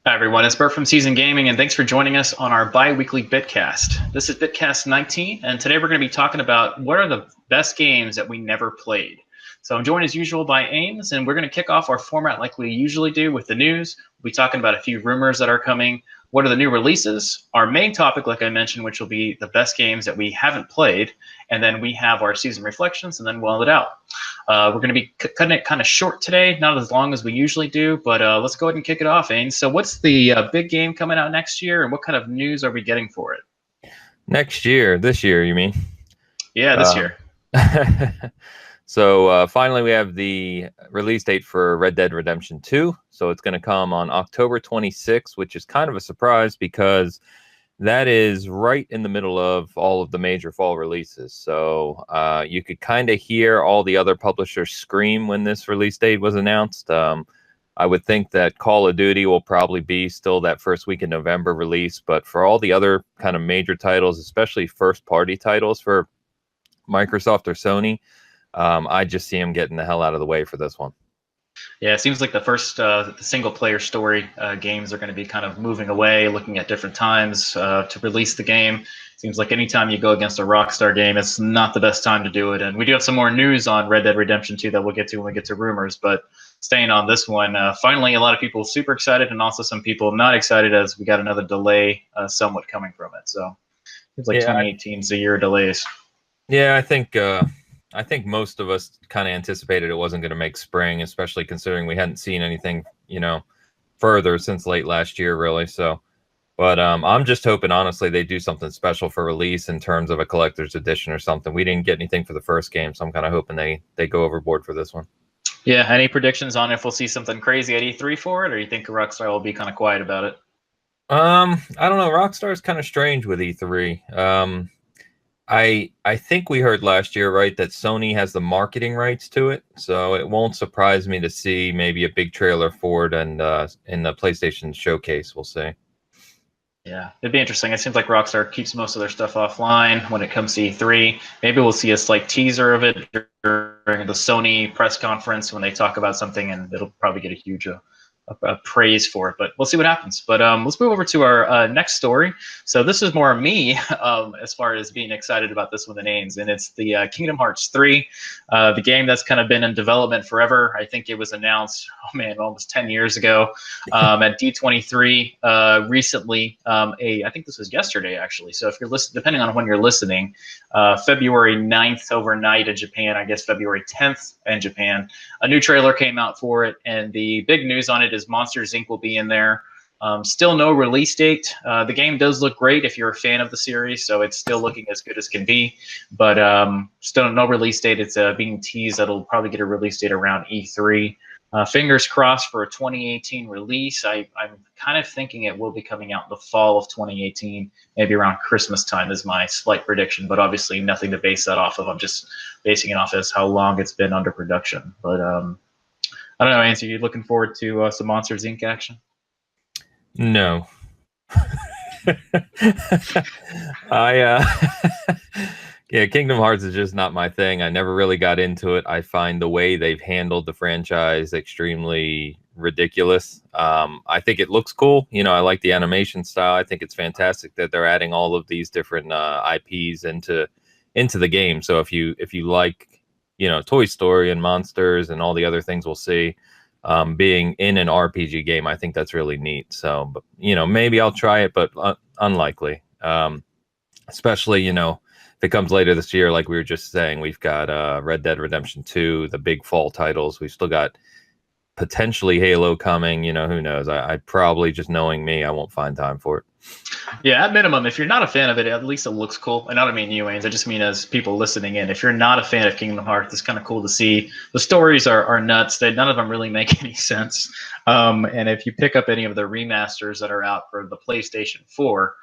Hi everyone, it's Bert from Season Gaming, and thanks for joining us on our bi-weekly Bitcast. This is Bitcast 19, and today we're going to be talking about what are the best games that we never played. So I'm joined as usual by Ames, and we're going to kick off our format like we usually do with the news. We'll be talking about a few rumors that are coming. What are the new releases? Our main topic, like I mentioned, which will be the best games that we haven't played, and then we have our season reflections, and then we'll end it out. We're going to be cutting it kind of short today, not as long as we usually do, but let's go ahead and kick it off, Ains. So what's the big game coming out next year, and what kind of news are we getting for it? Next year, this year, you mean? Yeah, this year. So finally, we have the release date for Red Dead Redemption 2. So it's going to come on October 26th, which is kind of a surprise because that is right in the middle of all of the major fall releases. So you could kind of hear all the other publishers scream when this release date was announced. I would think that Call of Duty will probably be still that first week in November release, but for all the other kind of major titles, especially first-party titles for Microsoft or Sony, I just see them getting the hell out of the way for this one. Yeah, it seems like the single-player story games are going to be kind of moving away, looking at different times to release the game. Seems like anytime you go against a Rockstar game, it's not the best time to do it. And we do have some more news on Red Dead Redemption 2 that we'll get to when we get to rumors. But staying on this one, finally, a lot of people super excited, and also some people not excited as we got another delay somewhat coming from it. So it seems like 2018 is a year of delays. Yeah, I think most of us kind of anticipated it wasn't going to make spring, especially considering we hadn't seen anything, further since late last year, really. So, but I'm just hoping, honestly, they do something special for release in terms of a collector's edition or something. We didn't get anything for the first game, so I'm kind of hoping they go overboard for this one. Yeah, any predictions on if we'll see something crazy at E3 for it, or you think Rockstar will be kind of quiet about it? I don't know. Rockstar is kind of strange with E3. I think we heard last year, right, that Sony has the marketing rights to it, so it won't surprise me to see maybe a big trailer for it and in the PlayStation showcase. We'll see. Yeah, it'd be interesting. It seems like Rockstar keeps most of their stuff offline when it comes to E3. Maybe we'll see a slight teaser of it during the Sony press conference when they talk about something, and it'll probably get a huge praise for it. But we'll see what happens. But let's move over to our next story. So this is more me as far as being excited about this one than Ains, and it's the Kingdom Hearts 3, the game that's kind of been in development forever. I think it was announced, almost 10 years ago at D23 recently. I think this was yesterday, actually. So if you're listening, depending on when you're listening, February 9th overnight in Japan, I guess February 10th in Japan, a new trailer came out for it, and the big news on it is Monsters Inc. will be in there. Still no release date. The game does look great if you're a fan of the series, so it's still looking as good as can be, but still no release date. It's being teased that it'll probably get a release date around E3. Fingers crossed for a 2018 release. I'm kind of thinking it will be coming out in the fall of 2018, maybe around Christmas time is my slight prediction, but obviously nothing to base that off of. I'm just basing it off as how long it's been under production. But I don't know, Answer, you looking forward to some Monsters Inc. action? No. Yeah, Kingdom Hearts is just not my thing. I never really got into it. I find the way they've handled the franchise extremely ridiculous. I think it looks cool. I like the animation style. I think it's fantastic that they're adding all of these different IPs into the game. So if you like, Toy Story and Monsters and all the other things we'll see, being in an RPG game, I think that's really neat. So, but, maybe I'll try it, but unlikely. Especially, if it comes later this year, like we were just saying, we've got Red Dead Redemption 2, the big fall titles. We've still got potentially Halo coming. Who knows? I probably, just knowing me, I won't find time for it. Yeah, at minimum, if you're not a fan of it, at least it looks cool. And I don't mean you, Ains. I just mean as people listening in. If you're not a fan of Kingdom Hearts, it's kind of cool to see. The stories are nuts. None of them really make any sense. And if you pick up any of the remasters that are out for the PlayStation 4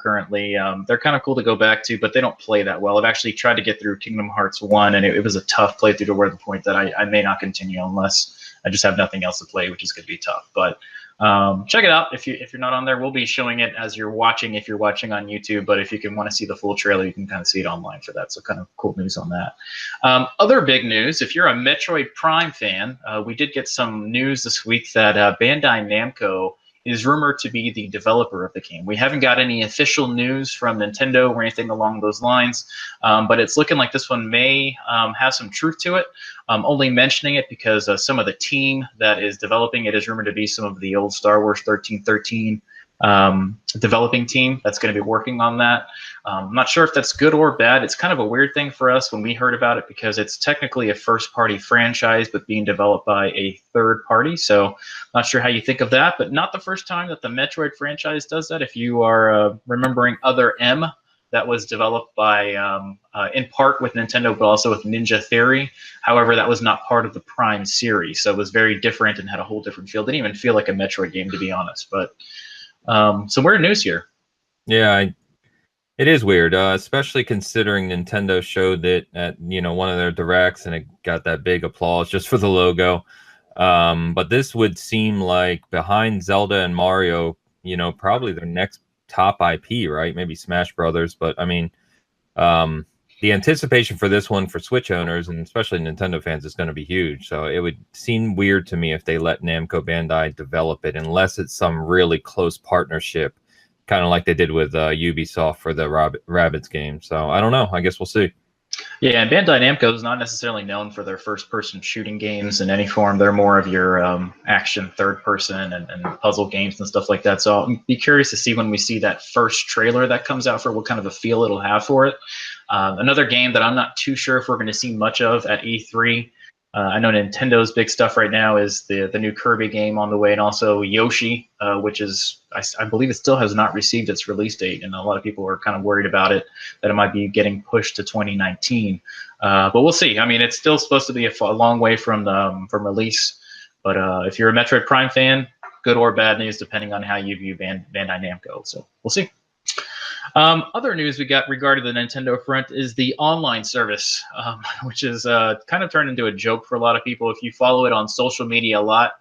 currently, they're kind of cool to go back to, but they don't play that well. I've actually tried to get through Kingdom Hearts 1, and it was a tough playthrough to where the point that I may not continue unless I just have nothing else to play, which is going to be tough. But check it out if you're not on there. We'll be showing it as you're watching if you're watching on YouTube, but if you want to see the full trailer, you can kind of see it online for that. So kind of cool news on that. Other big news, if you're a Metroid Prime fan, we did get some news this week that Bandai Namco is rumored to be the developer of the game. We haven't got any official news from Nintendo or anything along those lines, but it's looking like this one may have some truth to it. I'm only mentioning it because some of the team that is developing it is rumored to be some of the old Star Wars 1313 developing team that's going to be working on that. I'm not sure if that's good or bad. It's kind of a weird thing for us when we heard about it because it's technically a first-party franchise but being developed by a third party. So not sure how you think of that, but not the first time that the Metroid franchise does that. If you are remembering Other M, that was developed by, in part with Nintendo, but also with Ninja Theory. However, that was not part of the Prime series, so it was very different and had a whole different feel. Didn't even feel like a Metroid game, to be honest. But some weird news here. Yeah, it is weird, especially considering Nintendo showed it at one of their directs, and it got that big applause just for the logo. But this would seem like behind Zelda and Mario, probably their next top IP, right? Maybe Smash Brothers, but I mean, the anticipation for this one for Switch owners and especially Nintendo fans is going to be huge. So it would seem weird to me if they let Namco Bandai develop it, unless it's some really close partnership, kind of like they did with Ubisoft for the Rabbids game. So I don't know. I guess we'll see. Yeah, and Bandai Namco is not necessarily known for their first-person shooting games in any form. They're more of your action third-person and puzzle games and stuff like that. So I'll be curious to see when we see that first trailer that comes out for what kind of a feel it'll have for it. Another game that I'm not too sure if we're going to see much of at E3. I know Nintendo's big stuff right now is the new Kirby game on the way, and also Yoshi, which is, I believe it still has not received its release date, and a lot of people are kind of worried about it, that it might be getting pushed to 2019. But we'll see. I mean, it's still supposed to be a long way from release, but if you're a Metroid Prime fan, good or bad news, depending on how you view Bandai Namco. So we'll see. Other news we got regarding the Nintendo front is the online service, which is kind of turned into a joke for a lot of people. If you follow it on social media a lot,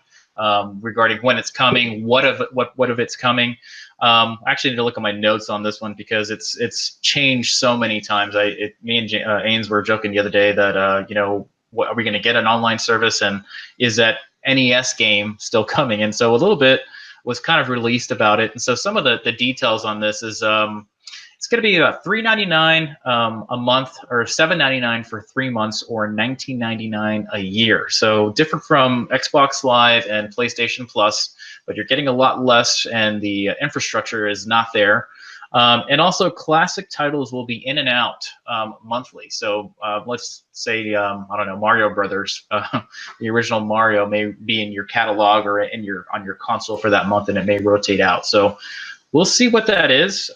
regarding when it's coming, what of it's coming. I actually need to look at my notes on this one because it's changed so many times. Me and Ains were joking the other day that what, are we going to get an online service, and is that NES game still coming? And so a little bit was kind of released about it, and so some of the details on this is it's going to be about $3.99 a month, or $7.99 for 3 months, or $19.99 a year. So different from Xbox Live and PlayStation Plus, but you're getting a lot less, and the infrastructure is not there. And also, classic titles will be in and out monthly. So let's say, I don't know, Mario Brothers, the original Mario may be in your catalog or on your console for that month, and it may rotate out. So we'll see what that is.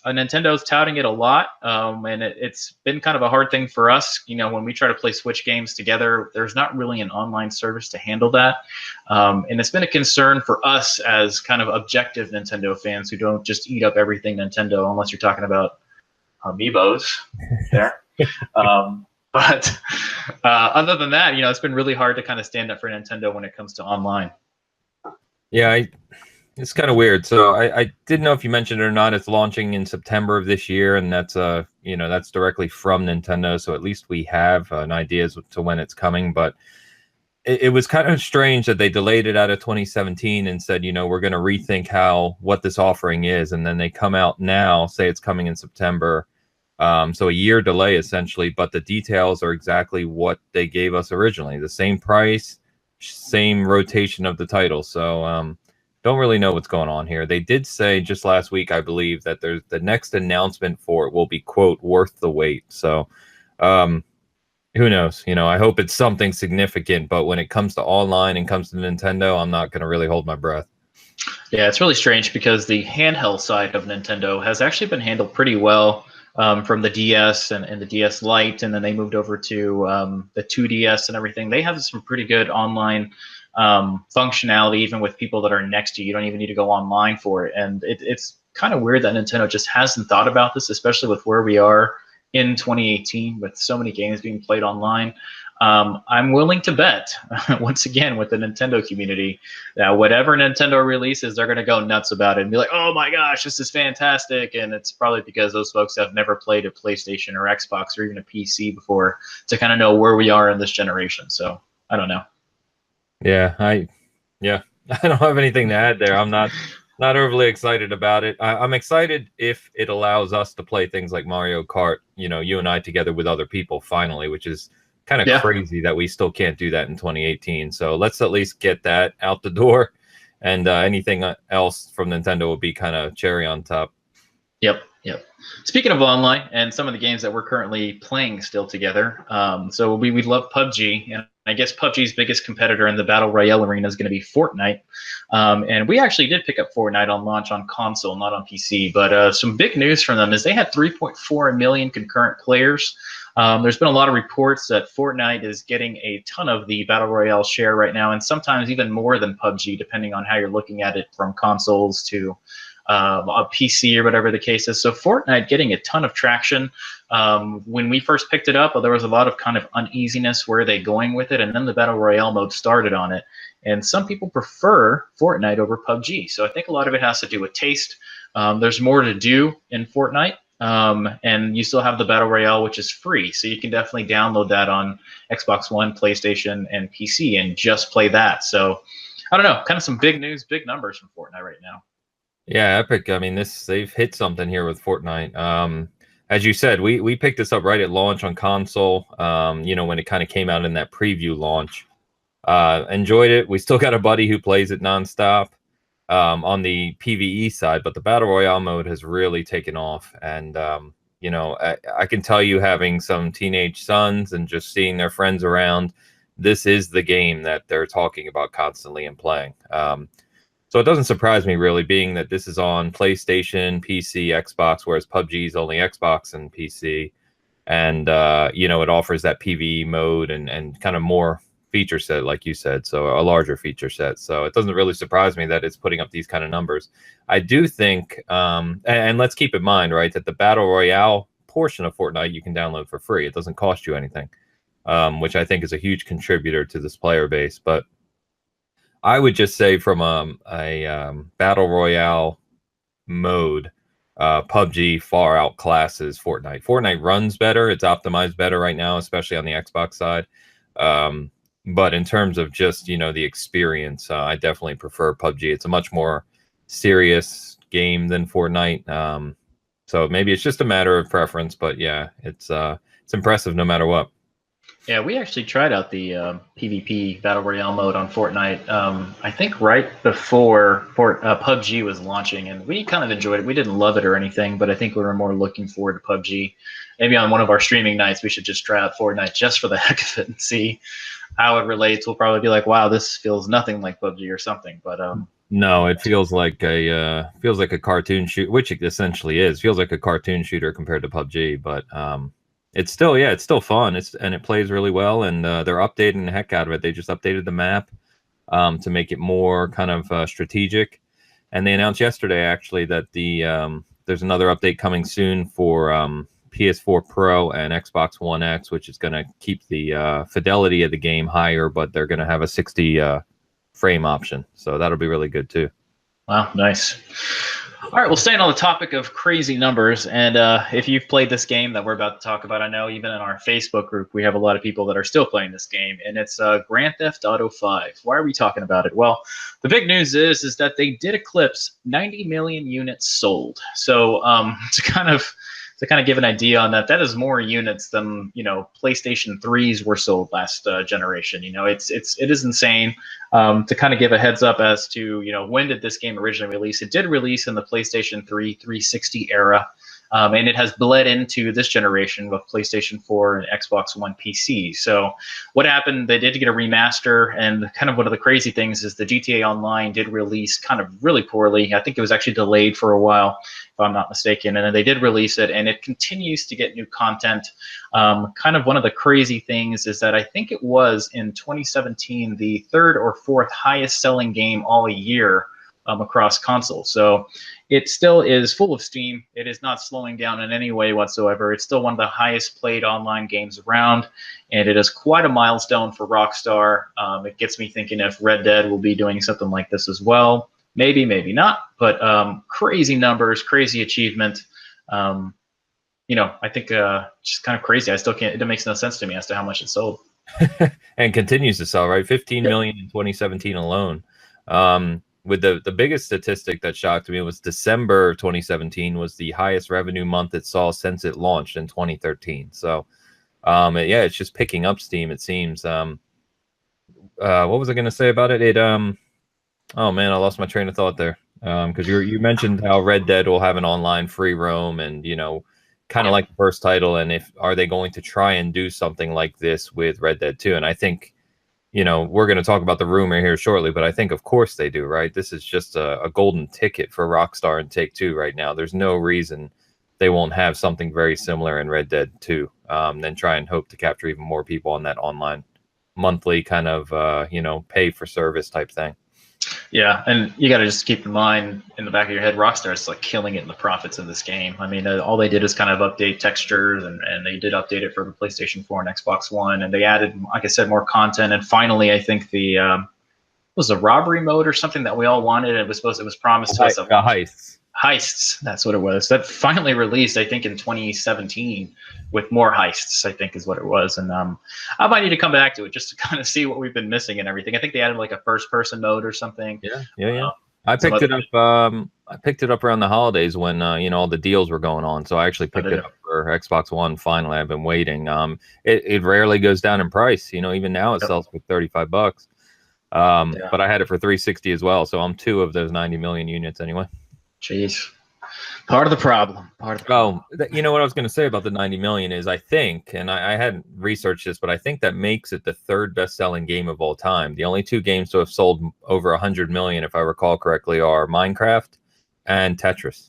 Nintendo's touting it a lot, and it's been kind of a hard thing for us. When we try to play Switch games together, there's not really an online service to handle that. And it's been a concern for us as kind of objective Nintendo fans who don't just eat up everything Nintendo, unless you're talking about Amiibos there. But other than that, it's been really hard to kind of stand up for Nintendo when it comes to online. Yeah, it's kind of weird. So I didn't know if you mentioned it or not. It's launching in September of this year, and that's that's directly from Nintendo. So at least we have an idea as to when it's coming. But it was kind of strange that they delayed it out of 2017 and said, we're going to rethink what this offering is, and then they come out now, say it's coming in September. So a year delay essentially, but the details are exactly what they gave us originally. The same price, same rotation of the title. So don't really know what's going on here. They did say just last week, I believe, that the next announcement for it will be, quote, worth the wait. So who knows? I hope it's something significant, but when it comes to online and comes to Nintendo, I'm not going to really hold my breath. Yeah, it's really strange because the handheld side of Nintendo has actually been handled pretty well, from the DS and the DS Lite, and then they moved over to the 2DS and everything. They have some pretty good online functionality, even with people that are next to you. You don't even need to go online for it. And it's kind of weird that Nintendo just hasn't thought about this, especially with where we are in 2018 with so many games being played online. I'm willing to bet, once again, with the Nintendo community, that whatever Nintendo releases, they're going to go nuts about it and be like, oh my gosh, this is fantastic. And it's probably because those folks have never played a PlayStation or Xbox or even a PC before to kind of know where we are in this generation. So I don't know. Yeah, I don't have anything to add there. I'm not overly excited about it. I'm excited if it allows us to play things like Mario Kart, you and I together with other people finally, which is kind of Yeah. crazy that we still can't do that in 2018. So let's at least get that out the door, and anything else from Nintendo will be kind of cherry on top. Yep, yep. Speaking of online and some of the games that we're currently playing still together, so we love PUBG, and I guess PUBG's biggest competitor in the battle royale arena is going to be Fortnite. And we actually did pick up Fortnite on launch on console, not on PC. But some big news from them is they had 3.4 million concurrent players. There's been a lot of reports that Fortnite is getting a ton of the battle royale share right now, and sometimes even more than PUBG, depending on how you're looking at it, from consoles to a PC or whatever the case is. So Fortnite getting a ton of traction. When we first picked it up, there was a lot of kind of uneasiness. Where are they going with it? And then the Battle Royale mode started on it. And some people prefer Fortnite over PUBG. So I think a lot of it has to do with taste. There's more to do in Fortnite. And you still have the Battle Royale, which is free. So you can definitely download that on Xbox One, PlayStation, and PC and just play that. So I don't know, kind of some big news, big numbers from Fortnite right now. Yeah, Epic. I mean, they've hit something here with Fortnite. As you said, we picked this up right at launch on console. When it kind of came out in that preview launch. Enjoyed it. We still got a buddy who plays it nonstop on the PvE side, but the Battle Royale mode has really taken off. And I can tell you, having some teenage sons and just seeing their friends around, this is the game that they're talking about constantly and playing. So it doesn't surprise me, really, being that this is on PlayStation, PC, Xbox, whereas PUBG is only Xbox and PC. And, it offers that PvE mode and kind of more feature set, like you said, so a larger feature set. So it doesn't really surprise me that it's putting up these kind of numbers. I do think, and let's keep in mind, right, that the Battle Royale portion of Fortnite you can download for free. It doesn't cost you anything, which I think is a huge contributor to this player base. But I would just say, from a battle royale mode, PUBG far outclasses Fortnite. Fortnite runs better; it's optimized better right now, especially on the Xbox side. But in terms of just the experience, I definitely prefer PUBG. It's a much more serious game than Fortnite. So maybe it's just a matter of preference, but yeah, it's impressive no matter what. Yeah, we actually tried out the PvP Battle Royale mode on Fortnite, I think right before PUBG was launching, and we kind of enjoyed it. We didn't love it or anything, but I think we were more looking forward to PUBG. Maybe on one of our streaming nights, we should just try out Fortnite just for the heck of it and see how it relates. We'll probably be like, wow, this feels nothing like PUBG or something. But no, it feels like a cartoon shoot, which it essentially is. Feels like a cartoon shooter compared to PUBG, but it's still fun. And it plays really well, and they're updating the heck out of it. They just updated the map to make it more kind of strategic. And they announced yesterday, actually, that there's another update coming soon for PS4 Pro and Xbox One X, which is going to keep the fidelity of the game higher, but they're going to have a 60 frame option. So that'll be really good too. Wow, nice. All right, well, staying on the topic of crazy numbers, and if you've played this game that we're about to talk about, I know even in our Facebook group, we have a lot of people that are still playing this game, and it's Grand Theft Auto 5. Why are we talking about it? Well, the big news is that they did eclipse 90 million units sold. So to kind of give an idea on that, that is more units than PlayStation 3s were sold last generation. It is insane. To kind of give a heads up as to when did this game originally release? It did release in the PlayStation 3 360 era, and it has bled into this generation with PlayStation 4 and Xbox One PC. So what happened? They did get a remaster, and kind of one of the crazy things is the GTA Online did release kind of really poorly. I think it was actually delayed for a while, if I'm not mistaken, and then they did release it, and it continues to get new content. Kind of one of the crazy things is that I think it was in 2017 the third or fourth highest selling game all year across consoles. So it still is full of steam. It is not slowing down in any way whatsoever. It's still one of the highest played online games around, and it is quite a milestone for Rockstar. It gets me thinking if Red Dead will be doing something like this as well. Maybe, maybe not, but crazy numbers, crazy achievement. I think just kind of crazy. I still can't, it makes no sense to me as to how much it sold. And continues to sell, right? 15 million in 2017 alone. With the biggest statistic that shocked me was December 2017 was the highest revenue month it saw since it launched in 2013. So, yeah, it's just picking up steam, it seems. What was I going to say about it? Oh man, I lost my train of thought there. Because you mentioned how Red Dead will have an online free roam, and kind of like the first title. And if are they going to try and do something like this with Red Dead 2? And I think, we're going to talk about the rumor here shortly, but I think of course they do, right? This is just a golden ticket for Rockstar and Take-Two right now. There's no reason they won't have something very similar in Red Dead 2, then try and hope to capture even more people on that online monthly kind of, pay for service type thing. Yeah, and you got to just keep in mind in the back of your head, Rockstar is like killing it in the profits in this game. I mean, all they did is kind of update textures, and they did update it for the PlayStation 4 and Xbox One, and they added, like I said, more content. And finally, I think the was a robbery mode or something that we all wanted. It was promised to us. Heists, that's what it was. That finally released, I think, in 2017 with more heists, I think is what it was. And I might need to come back to it just to kind of see what we've been missing and everything. I think they added like a first-person mode or something. Yeah. I picked it up. I picked it up around the holidays when all the deals were going on. So I actually picked it up for Xbox One. Finally, I've been waiting. It rarely goes down in price. Even now it sells for $35. But I had it for $360 as well. So I'm 2 of those 90 million units anyway. Jeez. Part of the problem. What I was going to say about the 90 million is I think, and I hadn't researched this, but I think that makes it the 3rd best-selling game of all time. The only 2 games to have sold over 100 million, if I recall correctly, are Minecraft and Tetris.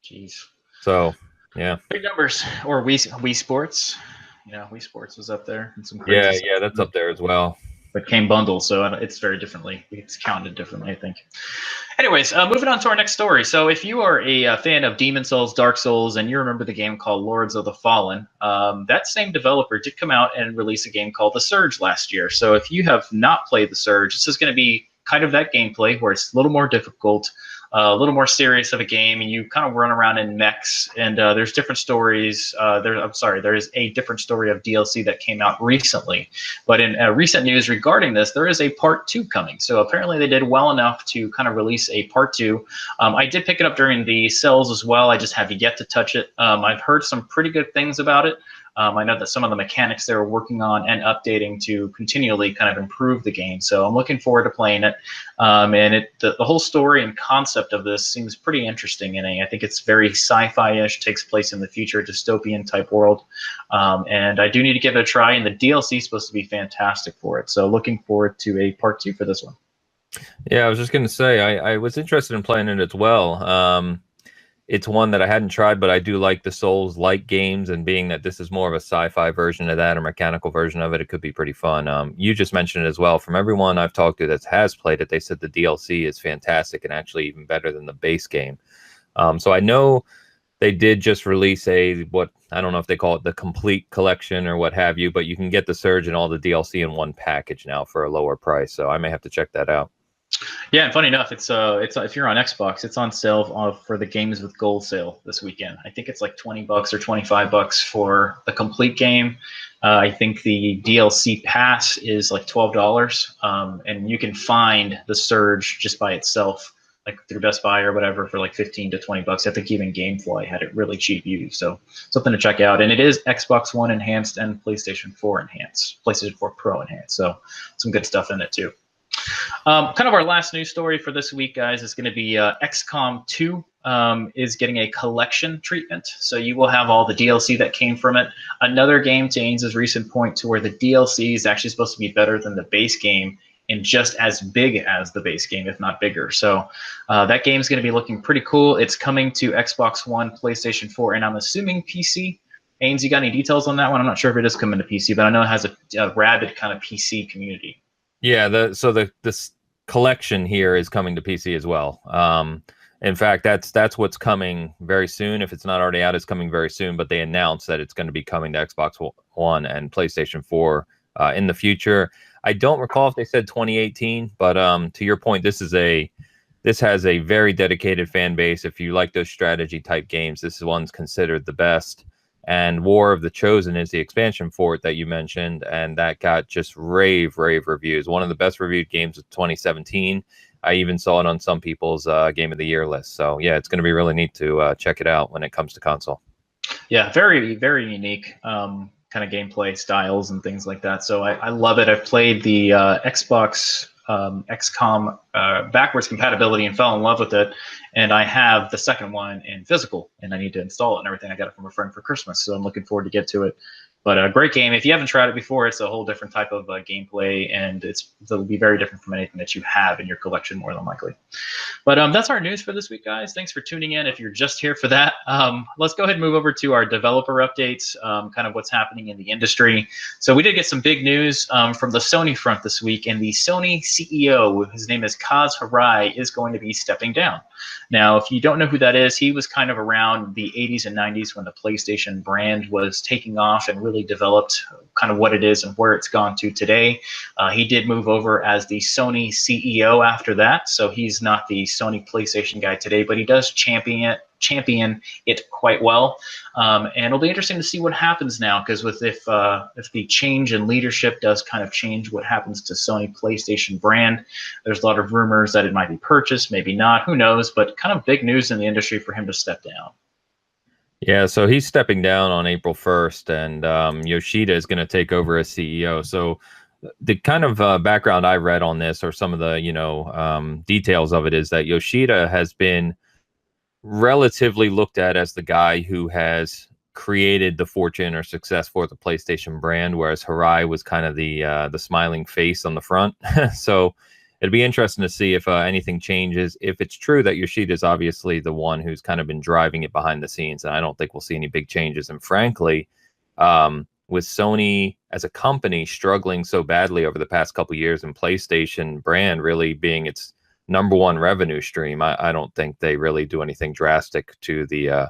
Jeez. So, yeah. Big numbers. Or Wii Sports. Wii Sports was up there. And some crazy stuff. Yeah, that's up there as well. But came bundled, so it's very differently. It's counted differently, I think. Anyways, moving on to our next story. So if you are a fan of Demon Souls, Dark Souls, and you remember the game called Lords of the Fallen, that same developer did come out and release a game called The Surge last year. So if you have not played The Surge, this is going to be kind of that gameplay where it's a little more difficult, a little more serious of a game, and you kind of run around in mechs, and there's different stories. There is a different story of DLC that came out recently. But in recent news regarding this, there is a part 2 coming. So apparently they did well enough to kind of release a part 2. I did pick it up during the sales as well. I just have yet to touch it. I've heard some pretty good things about it. I know that some of the mechanics they're working on and updating to continually kind of improve the game. So I'm looking forward to playing it. And the whole story and concept of this seems pretty interesting. And I think it's very sci-fi-ish, takes place in the future, dystopian type world. And I do need to give it a try. And the DLC is supposed to be fantastic for it. So looking forward to a part 2 for this one. Yeah, I was just going to say, I was interested in playing it as well. It's one that I hadn't tried, but I do like the Souls-like games, and being that this is more of a sci-fi version of that, or mechanical version of it, it could be pretty fun. You just mentioned it as well. From everyone I've talked to that has played it, they said the DLC is fantastic and actually even better than the base game. So I know they did just release I don't know if they call it the complete collection or what have you, but you can get the Surge and all the DLC in one package now for a lower price. So I may have to check that out. Yeah, and funny enough, it's if you're on Xbox, it's on sale for the Games with Gold sale this weekend. I think it's like $20 or $25 for the complete game. I think the DLC pass is like $12, and you can find the Surge just by itself, like through Best Buy or whatever, for like $15 to $20. I think even GameFly had it really cheap used, so something to check out. And it is Xbox One enhanced and PlayStation 4 enhanced, PlayStation 4 Pro enhanced, so some good stuff in it too. Kind of our last news story for this week, guys, is going to be XCOM 2 is getting a collection treatment. So you will have all the DLC that came from it. Another game, to Ains's recent point, to where the DLC is actually supposed to be better than the base game and just as big as the base game, if not bigger. So that game is going to be looking pretty cool. It's coming to Xbox One, PlayStation 4, and I'm assuming PC. Ains, you got any details on that one? I'm not sure if it is coming to PC, but I know it has a rabid kind of PC community. Yeah, this collection here is coming to PC as well. In fact, that's what's coming very soon. If it's not already out, it's coming very soon. But they announced that it's going to be coming to Xbox One and PlayStation 4 in the future. I don't recall if they said 2018, but to your point, this has a very dedicated fan base. If you like those strategy type games, this one's considered the best. And War of the Chosen is the expansion for it that you mentioned, and that got just rave reviews. One of the best reviewed games of 2017. I even saw it on some people's Game of the Year list. So yeah, it's going to be really neat to check it out when it comes to console. Yeah, very unique kind of gameplay styles and things like that. So I love it. I've played the Xbox XCOM backwards compatibility and fell in love with it. And I have the second one in physical, and I need to install it and everything. I got it from a friend for Christmas, so I'm looking forward to get to it. But a great game. If you haven't tried it before, it's a whole different type of gameplay, and it'll be very different from anything that you have in your collection, more than likely. But that's our news for this week, guys. Thanks for tuning in. If you're just here for that, let's go ahead and move over to our developer updates, kind of what's happening in the industry. So we did get some big news from the Sony front this week, and the Sony CEO, his name is Kaz Hirai, is going to be stepping down. Now, if you don't know who that is, he was kind of around the 80s and 90s when the PlayStation brand was taking off and really developed kind of what it is and where it's gone to today. He did move over as the Sony CEO after that, so he's not the Sony PlayStation guy today, but he does champion it quite well. And it'll be interesting to see what happens now, because if the change in leadership does kind of change what happens to Sony PlayStation brand, there's a lot of rumors that it might be purchased, maybe not, who knows, but kind of big news in the industry for him to step down. Yeah, so he's stepping down on April 1st, and Yoshida is going to take over as CEO. So the kind of background I read on this, or some of the details of it, is that Yoshida has been relatively looked at as the guy who has created the fortune or success for the PlayStation brand, whereas Hirai was kind of the smiling face on the front. So it'd be interesting to see if anything changes. If it's true that Yoshida is obviously the one who's kind of been driving it behind the scenes, and I don't think we'll see any big changes. And frankly, with Sony as a company struggling so badly over the past couple of years, and PlayStation brand really being its #1 revenue stream, I don't think they really do anything drastic to the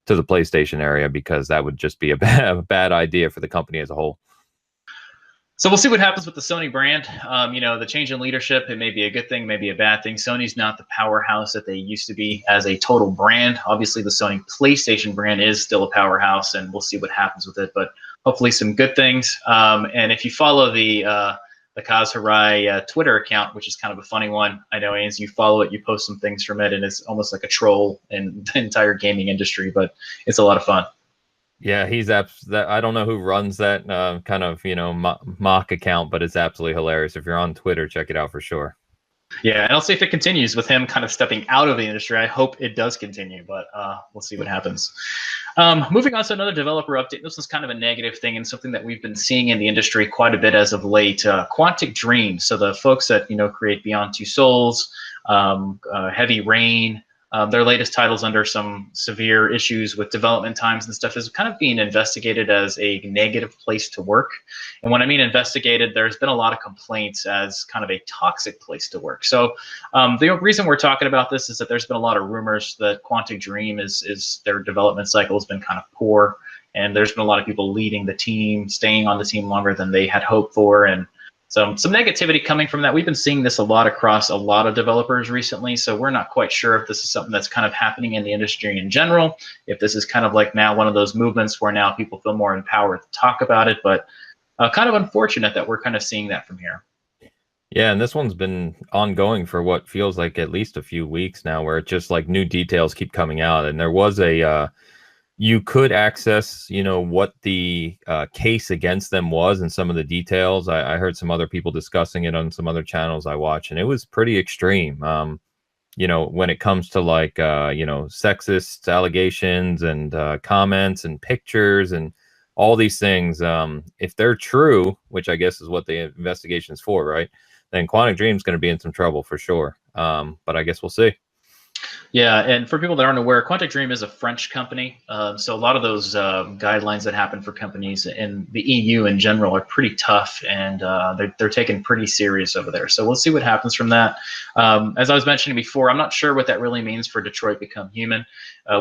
PlayStation area, because that would just be a bad idea for the company as a whole. So we'll see what happens with the Sony brand. The change in leadership, it may be a good thing, maybe a bad thing. Sony's not the powerhouse that they used to be as a total brand. Obviously, the Sony PlayStation brand is still a powerhouse, and we'll see what happens with it. But hopefully some good things. And if you follow the Kaz Hirai Twitter account, which is kind of a funny one, I know, Ains, you follow it, you post some things from it, and it's almost like a troll in the entire gaming industry, but it's a lot of fun. Yeah, I don't know who runs that kind of mock account, but it's absolutely hilarious. If you're on Twitter, check it out for sure. Yeah, and I'll see if it continues with him kind of stepping out of the industry. I hope it does continue, but we'll see what happens. Moving on to another developer update. This is kind of a negative thing and something that we've been seeing in the industry quite a bit as of late. Quantic Dream, so the folks that create Beyond Two Souls, Heavy Rain. Their latest titles under some severe issues with development times and stuff is kind of being investigated as a negative place to work. And when I mean investigated, there's been a lot of complaints as kind of a toxic place to work. So the reason we're talking about this is that there's been a lot of rumors that Quantic Dream is their development cycle has been kind of poor. And there's been a lot of people leaving the team, staying on the team longer than they had hoped for. And so some negativity coming from that. We've been seeing this a lot across a lot of developers recently, so we're not quite sure if this is something that's kind of happening in the industry in general, if this is kind of like now one of those movements where now people feel more empowered to talk about it, but kind of unfortunate that we're kind of seeing that from here. Yeah, and this one's been ongoing for what feels like at least a few weeks now, where it's just like new details keep coming out. And there was you could access, what the case against them was and some of the details. I heard some other people discussing it on some other channels I watch, and it was pretty extreme. When it comes to like, sexist allegations and comments and pictures and all these things, if they're true, which I guess is what the investigation is for, right? Then Quantic Dream's going to be in some trouble for sure. But I guess we'll see. Yeah, and for people that aren't aware, Quantic Dream is a French company. So a lot of those guidelines that happen for companies in the EU in general are pretty tough, and they're taken pretty serious over there. So we'll see what happens from that. As I was mentioning before, I'm not sure what that really means for Detroit Become Human.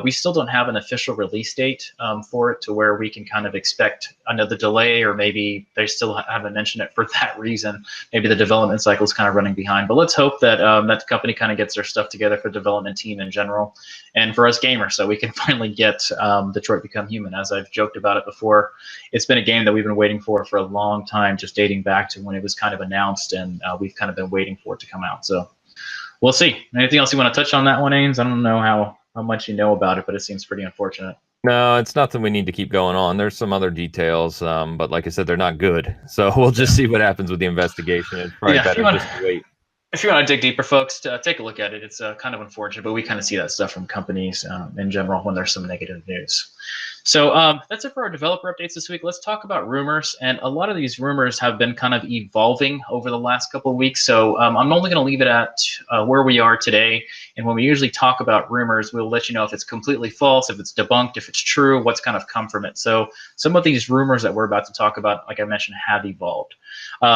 We still don't have an official release date for it to where we can kind of expect another delay, or maybe they still haven't mentioned it for that reason. Maybe the development cycle is kind of running behind. But let's hope that that company kind of gets their stuff together for development development team in general, and for us gamers, so we can finally get Detroit Become Human. As I've joked about it before, it's been a game that we've been waiting for a long time, just dating back to when it was kind of announced, and we've kind of been waiting for it to come out. So we'll see. Anything else you want to touch on that one, Ames? I don't know how much you know about it, but it seems pretty unfortunate. No, it's nothing we need to keep going on. There's some other details, but like I said, they're not good. So we'll just see what happens with the investigation. It's probably better just to wait. If you want to dig deeper, folks, take a look at it. It's kind of unfortunate, but we kind of see that stuff from companies in general when there's some negative news. So that's it for our developer updates this week. Let's talk about rumors. And a lot of these rumors have been kind of evolving over the last couple of weeks. So I'm only going to leave it at where we are today. And when we usually talk about rumors, we'll let you know if it's completely false, if it's debunked, if it's true, what's kind of come from it. So some of these rumors that we're about to talk about, like I mentioned, have evolved.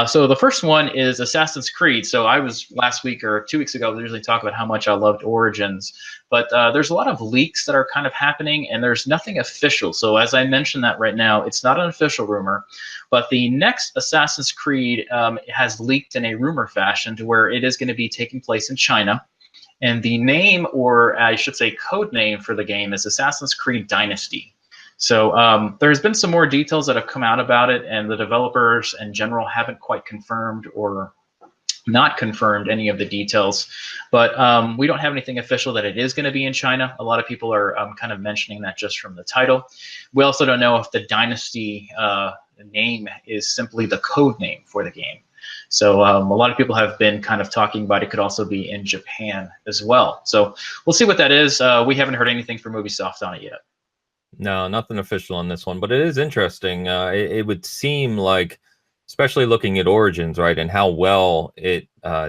So the first one is Assassin's Creed. So I was last week or 2 weeks ago, we usually talk about how much I loved Origins. But there's a lot of leaks that are kind of happening, and there's nothing official. So as I mentioned that right now, it's not an official rumor, but the next Assassin's Creed has leaked in a rumor fashion to where it is going to be taking place in China. And the name, or I should say code name for the game, is Assassin's Creed Dynasty. So there's been some more details that have come out about it, and the developers in general haven't quite confirmed or not confirmed any of the details, but we don't have anything official that it is going to be in China. A lot of people are kind of mentioning that just from the title. We also don't know if the Dynasty name is simply the code name for the game. So a lot of people have been kind of talking about it could also be in Japan as well. So we'll see what that is. We haven't heard anything from Ubisoft on it yet. No, nothing official on this one, but it is interesting. It would seem like, especially looking at Origins, right, and how well it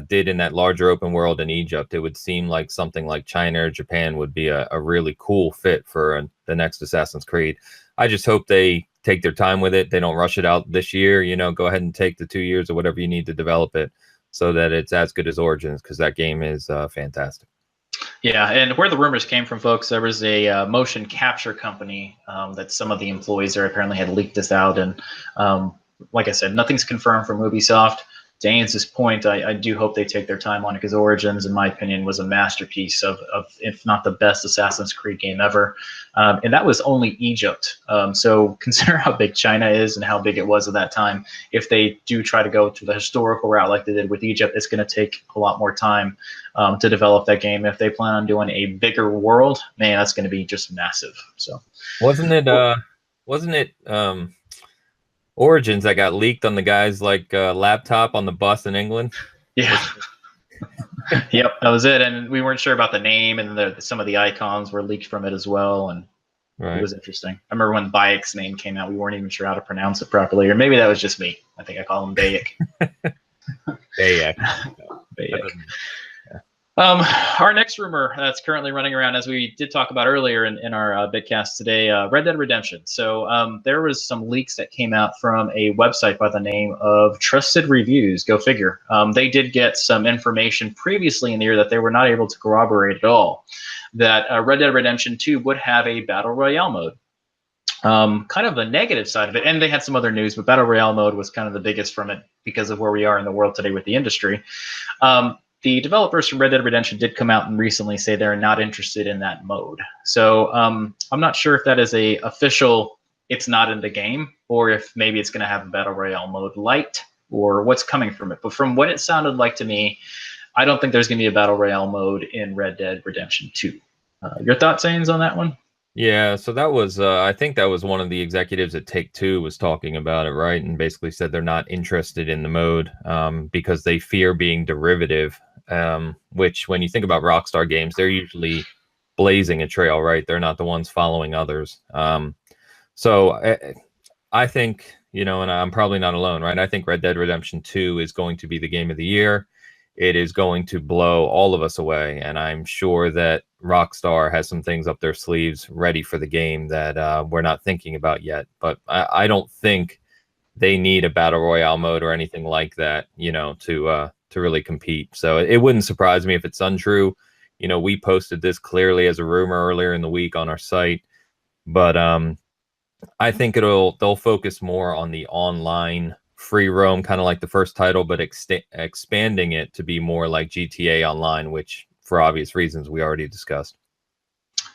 did in that larger open world in Egypt, it would seem like something like China or Japan would be a really cool fit for the next Assassin's Creed. I just hope they take their time with it. They don't rush it out this year. You know, go ahead and take the 2 years or whatever you need to develop it so that it's as good as Origins, because that game is fantastic. Yeah, and where the rumors came from, folks, there was a motion capture company that some of the employees there apparently had leaked this out, and like I said, nothing's confirmed from Ubisoft. To Ains's point, I do hope they take their time on it, because Origins, in my opinion, was a masterpiece of if not the best Assassin's Creed game ever. And that was only Egypt. So consider how big China is and how big it was at that time. If they do try to go to the historical route like they did with Egypt, it's going to take a lot more time to develop that game. If they plan on doing a bigger world, man, that's going to be just massive. So wasn't it Origins that got leaked on the guy's laptop on the bus in England? Yeah. Yep, that was it. And we weren't sure about the name, and some of the icons were leaked from it as well. And It was interesting. I remember when Bayek's name came out, we weren't even sure how to pronounce it properly, or maybe that was just me. I think I call him Bayek. Bayek. Bayek. Our next rumor that's currently running around, as we did talk about earlier in our Bitcast today, Red Dead Redemption. So there was some leaks that came out from a website by the name of Trusted Reviews. Go figure. They did get some information previously in the year that they were not able to corroborate at all, that Red Dead Redemption 2 would have a Battle Royale mode. Kind of the negative side of it, and they had some other news, but Battle Royale mode was kind of the biggest from it because of where we are in the world today with the industry. The developers from Red Dead Redemption did come out and recently say they're not interested in that mode. So I'm not sure if that is a official, it's not in the game, or if maybe it's going to have a Battle Royale mode light, or what's coming from it. But from what it sounded like to me, I don't think there's going to be a Battle Royale mode in Red Dead Redemption 2. Your thoughts, Ains, on that one? Yeah, so that was, I think that was one of the executives at Take-Two was talking about it, right? And basically said they're not interested in the mode because they fear being derivative, which when you think about Rockstar games, they're usually blazing a trail, right? They're not the ones following others. So I think, you know, and I'm probably not alone, right? I think Red Dead Redemption 2 is going to be the game of the year. It is going to blow all of us away, and I'm sure that Rockstar has some things up their sleeves ready for the game that we're not thinking about yet. But I don't think they need a Battle Royale mode or anything like that, you know, to really compete. So it wouldn't surprise me if it's untrue. You know, we posted this clearly as a rumor earlier in the week on our site, but I think they'll focus more on the online free roam, kind of like the first title, but expanding it to be more like GTA Online, which for obvious reasons we already discussed.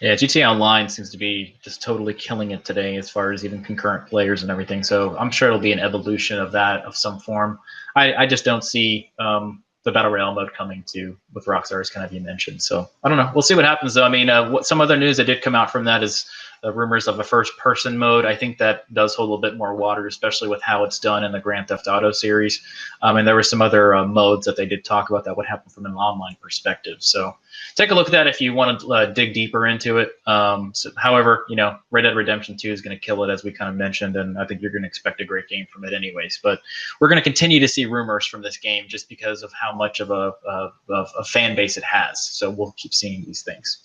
Yeah, GTA Online seems to be just totally killing it today as far as even concurrent players and everything. So I'm sure it'll be an evolution of that of some form. I just don't see the Battle Royale mode coming to with Rockstar, as kind of you mentioned. So I don't know. We'll see what happens, though. I mean, what some other news that did come out from that is rumors of a first-person mode. I think that does hold a little bit more water, especially with how it's done in the Grand Theft Auto series. And there were some other modes that they did talk about that would happen from an online perspective. So take a look at that if you want to dig deeper into it. However, you know, Red Dead Redemption 2 is going to kill it, as we kind of mentioned, and I think you're going to expect a great game from it anyways. But we're going to continue to see rumors from this game just because of how much of a fan base it has. So we'll keep seeing these things.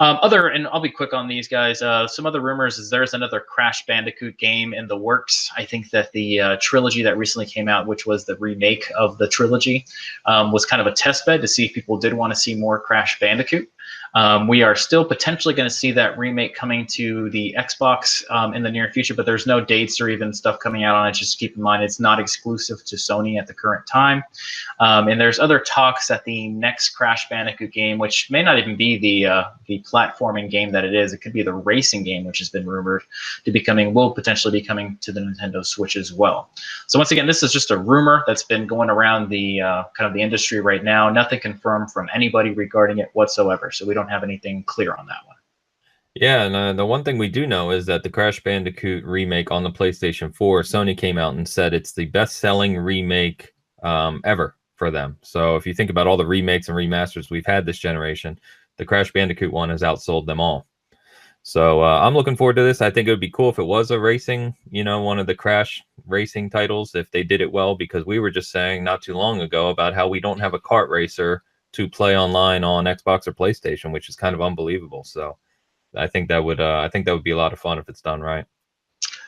And I'll be quick on these guys. Some other rumors is there's another Crash Bandicoot game in the works. I think that the trilogy that recently came out, which was the remake of the trilogy, was kind of a test bed to see if people did want to see more Crash Bandicoot. We are still potentially going to see that remake coming to the Xbox in the near future, but there's no dates or even stuff coming out on it. Just keep in mind it's not exclusive to Sony at the current time. And there's other talks that the next Crash Bandicoot game, which may not even be the platforming game that it is, it could be the racing game, which has been rumored to will potentially be coming to the Nintendo Switch as well. So once again, this is just a rumor that's been going around the kind of the industry right now. Nothing confirmed from anybody regarding it whatsoever. So we don't have anything clear on that one. Yeah, and the one thing we do know is that the Crash Bandicoot remake on the PlayStation 4, Sony came out and said it's the best-selling remake ever for them. So if you think about all the remakes and remasters we've had this generation, the Crash Bandicoot one has outsold them all. So I'm looking forward to this. I think it would be cool if it was a racing, one of the Crash racing titles, if they did it well, because we were just saying not too long ago about how we don't have a kart racer to play online on Xbox or PlayStation, which is kind of unbelievable. So I think that would be a lot of fun if it's done right.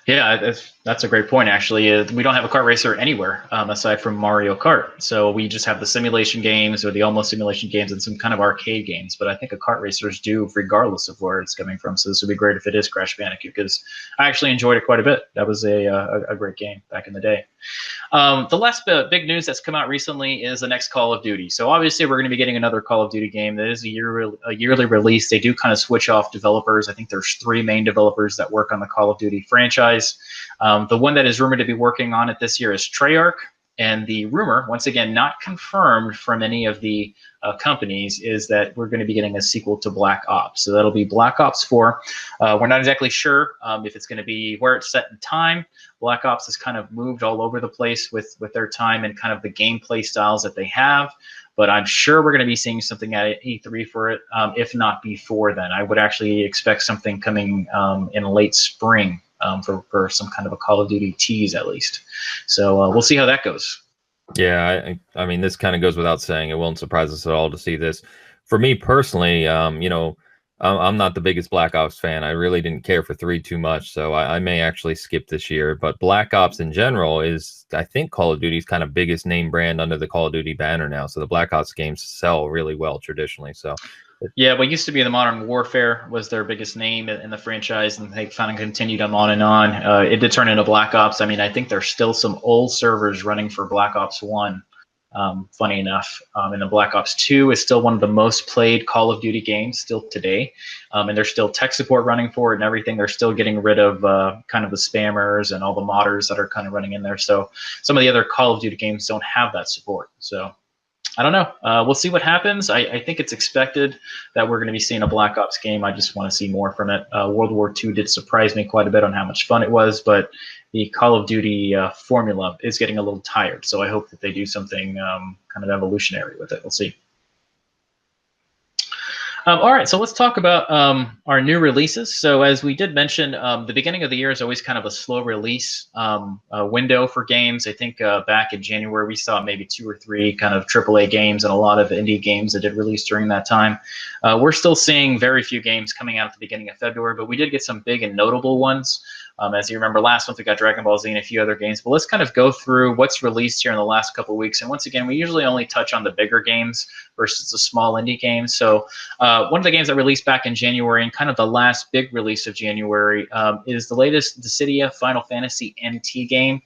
Yeah, that's a great point, actually. We don't have a kart racer anywhere aside from Mario Kart. So we just have the simulation games or the almost simulation games and some kind of arcade games. But I think a kart racer is due regardless of where it's coming from. So this would be great if it is Crash Bandicoot, because I actually enjoyed it quite a bit. That was a great game back in the day. The last big news that's come out recently is the next Call of Duty. So obviously we're going to be getting another Call of Duty game that is a yearly release. They do kind of switch off developers. I think there's 3 main developers that work on the Call of Duty franchise. The one that is rumored to be working on it this year is Treyarch. And the rumor, once again, not confirmed from any of the companies, is that we're going to be getting a sequel to Black Ops. So that'll be Black Ops 4. We're not exactly sure if it's going to be where it's set in time. Black Ops has kind of moved all over the place with their time and kind of the gameplay styles that they have. But I'm sure we're going to be seeing something at E3 for it, if not before then. I would actually expect something coming in late spring. For some kind of a Call of Duty tease, at least. So we'll see how that goes. Yeah, I mean, this kind of goes without saying. It won't surprise us at all to see this. For me personally, I'm not the biggest Black Ops fan. I really didn't care for 3 too much, so I may actually skip this year. But Black Ops in general is, I think, Call of Duty's kind of biggest name brand under the Call of Duty banner now. So the Black Ops games sell really well traditionally. So yeah, what used to be the Modern Warfare was their biggest name in the franchise, and they kind of continued on and on. It did turn into Black Ops. I mean, I think there's still some old servers running for Black Ops 1, funny enough. And then Black Ops 2 is still one of the most played Call of Duty games still today. And there's still tech support running for it and everything. They're still getting rid of kind of the spammers and all the modders that are kind of running in there. So some of the other Call of Duty games don't have that support. So I don't know. We'll see what happens. I think it's expected that we're going to be seeing a Black Ops game. I just want to see more from it. World War II did surprise me quite a bit on how much fun it was, but the Call of Duty formula is getting a little tired. So I hope that they do something kind of evolutionary with it. We'll see. All right, so let's talk about our new releases. So as we did mention, the beginning of the year is always kind of a slow release window for games. I think back in January, we saw maybe 2 or 3 kind of AAA games and a lot of indie games that did release during that time. We're still seeing very few games coming out at the beginning of February, but we did get some big and notable ones. As you remember, last month we got Dragon Ball Z and a few other games, but let's kind of go through what's released here in the last couple of weeks. And once again, we usually only touch on the bigger games versus the small indie games. So one of the games that released back in January, and kind of the last big release of January, is the latest Dissidia Final Fantasy NT game.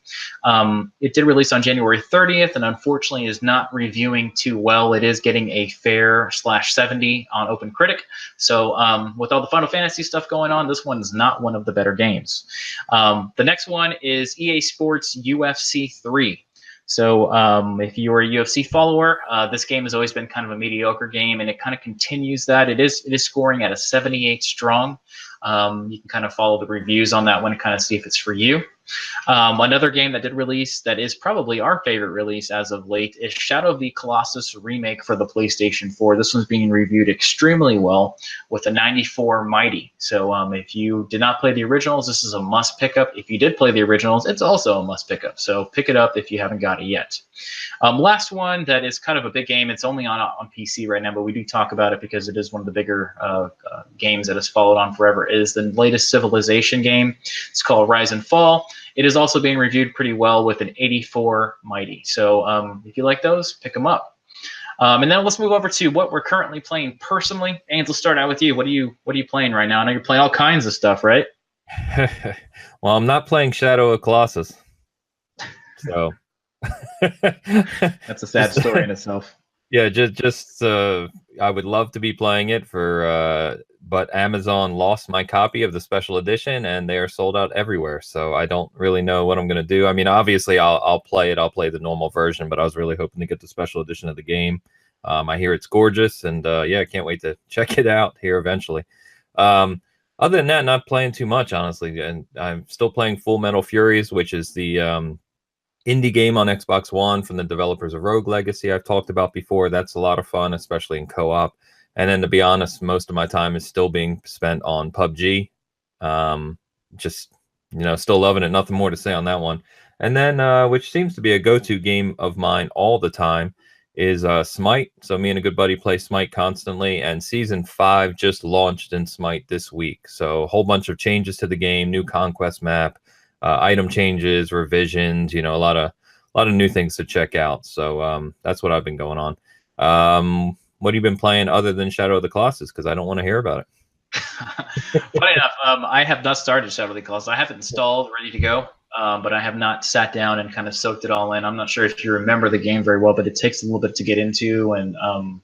It did release on January 30th, and unfortunately is not reviewing too well. It is getting a fair/70 on OpenCritic. So with all the Final Fantasy stuff going on, this one's not one of the better games. The next one is EA Sports UFC 3. So if you're a UFC follower, this game has always been kind of a mediocre game, and it kind of continues that. It is scoring at a 78 strong. You can kind of follow the reviews on that one and kind of see if it's for you. Another game that did release that is probably our favorite release as of late is Shadow of the Colossus remake for the PlayStation 4. This one's being reviewed extremely well with a 94 Mighty. So if you did not play the originals, this is a must pick up. If you did play the originals, it's also a must pick up. So pick it up if you haven't got it yet. Last one that is kind of a big game. It's only on PC right now, but we do talk about it because it is one of the bigger games that has followed on forever, is the latest Civilization game. It's called Rise and Fall. It is also being reviewed pretty well with an 84 Mighty. So if you like those, pick them up. And then let's move over to what we're currently playing personally. Ains, let's start out with you. What are you playing right now? I know you're playing all kinds of stuff, right? Well, I'm not playing Shadow of Colossus. So that's a sad story in itself. Yeah, just I would love to be playing it but Amazon lost my copy of the special edition, and they are sold out everywhere. So I don't really know what I'm going to do. I mean, obviously I'll play it. I'll play the normal version, but I was really hoping to get the special edition of the game. I hear it's gorgeous, and yeah, I can't wait to check it out here eventually. Other than that, not playing too much, honestly, and I'm still playing Full Metal Furies, which is the indie game on Xbox One from the developers of Rogue Legacy I've talked about before. That's a lot of fun, especially in co-op. And then, to be honest, most of my time is still being spent on PUBG. Just, still loving it. Nothing more to say on that one. And then, which seems to be a go-to game of mine all the time, is Smite. So me and a good buddy play Smite constantly, and Season 5 just launched in Smite this week. So a whole bunch of changes to the game, new conquest map, item changes, revisions, a lot of new things to check out. So that's what I've been going on. What have you been playing other than Shadow of the Colossus? Because I don't want to hear about it. Funny enough, I have not started Shadow of the Colossus. I have it installed, ready to go, but I have not sat down and kind of soaked it all in. I'm not sure if you remember the game very well, but it takes a little bit to get into, and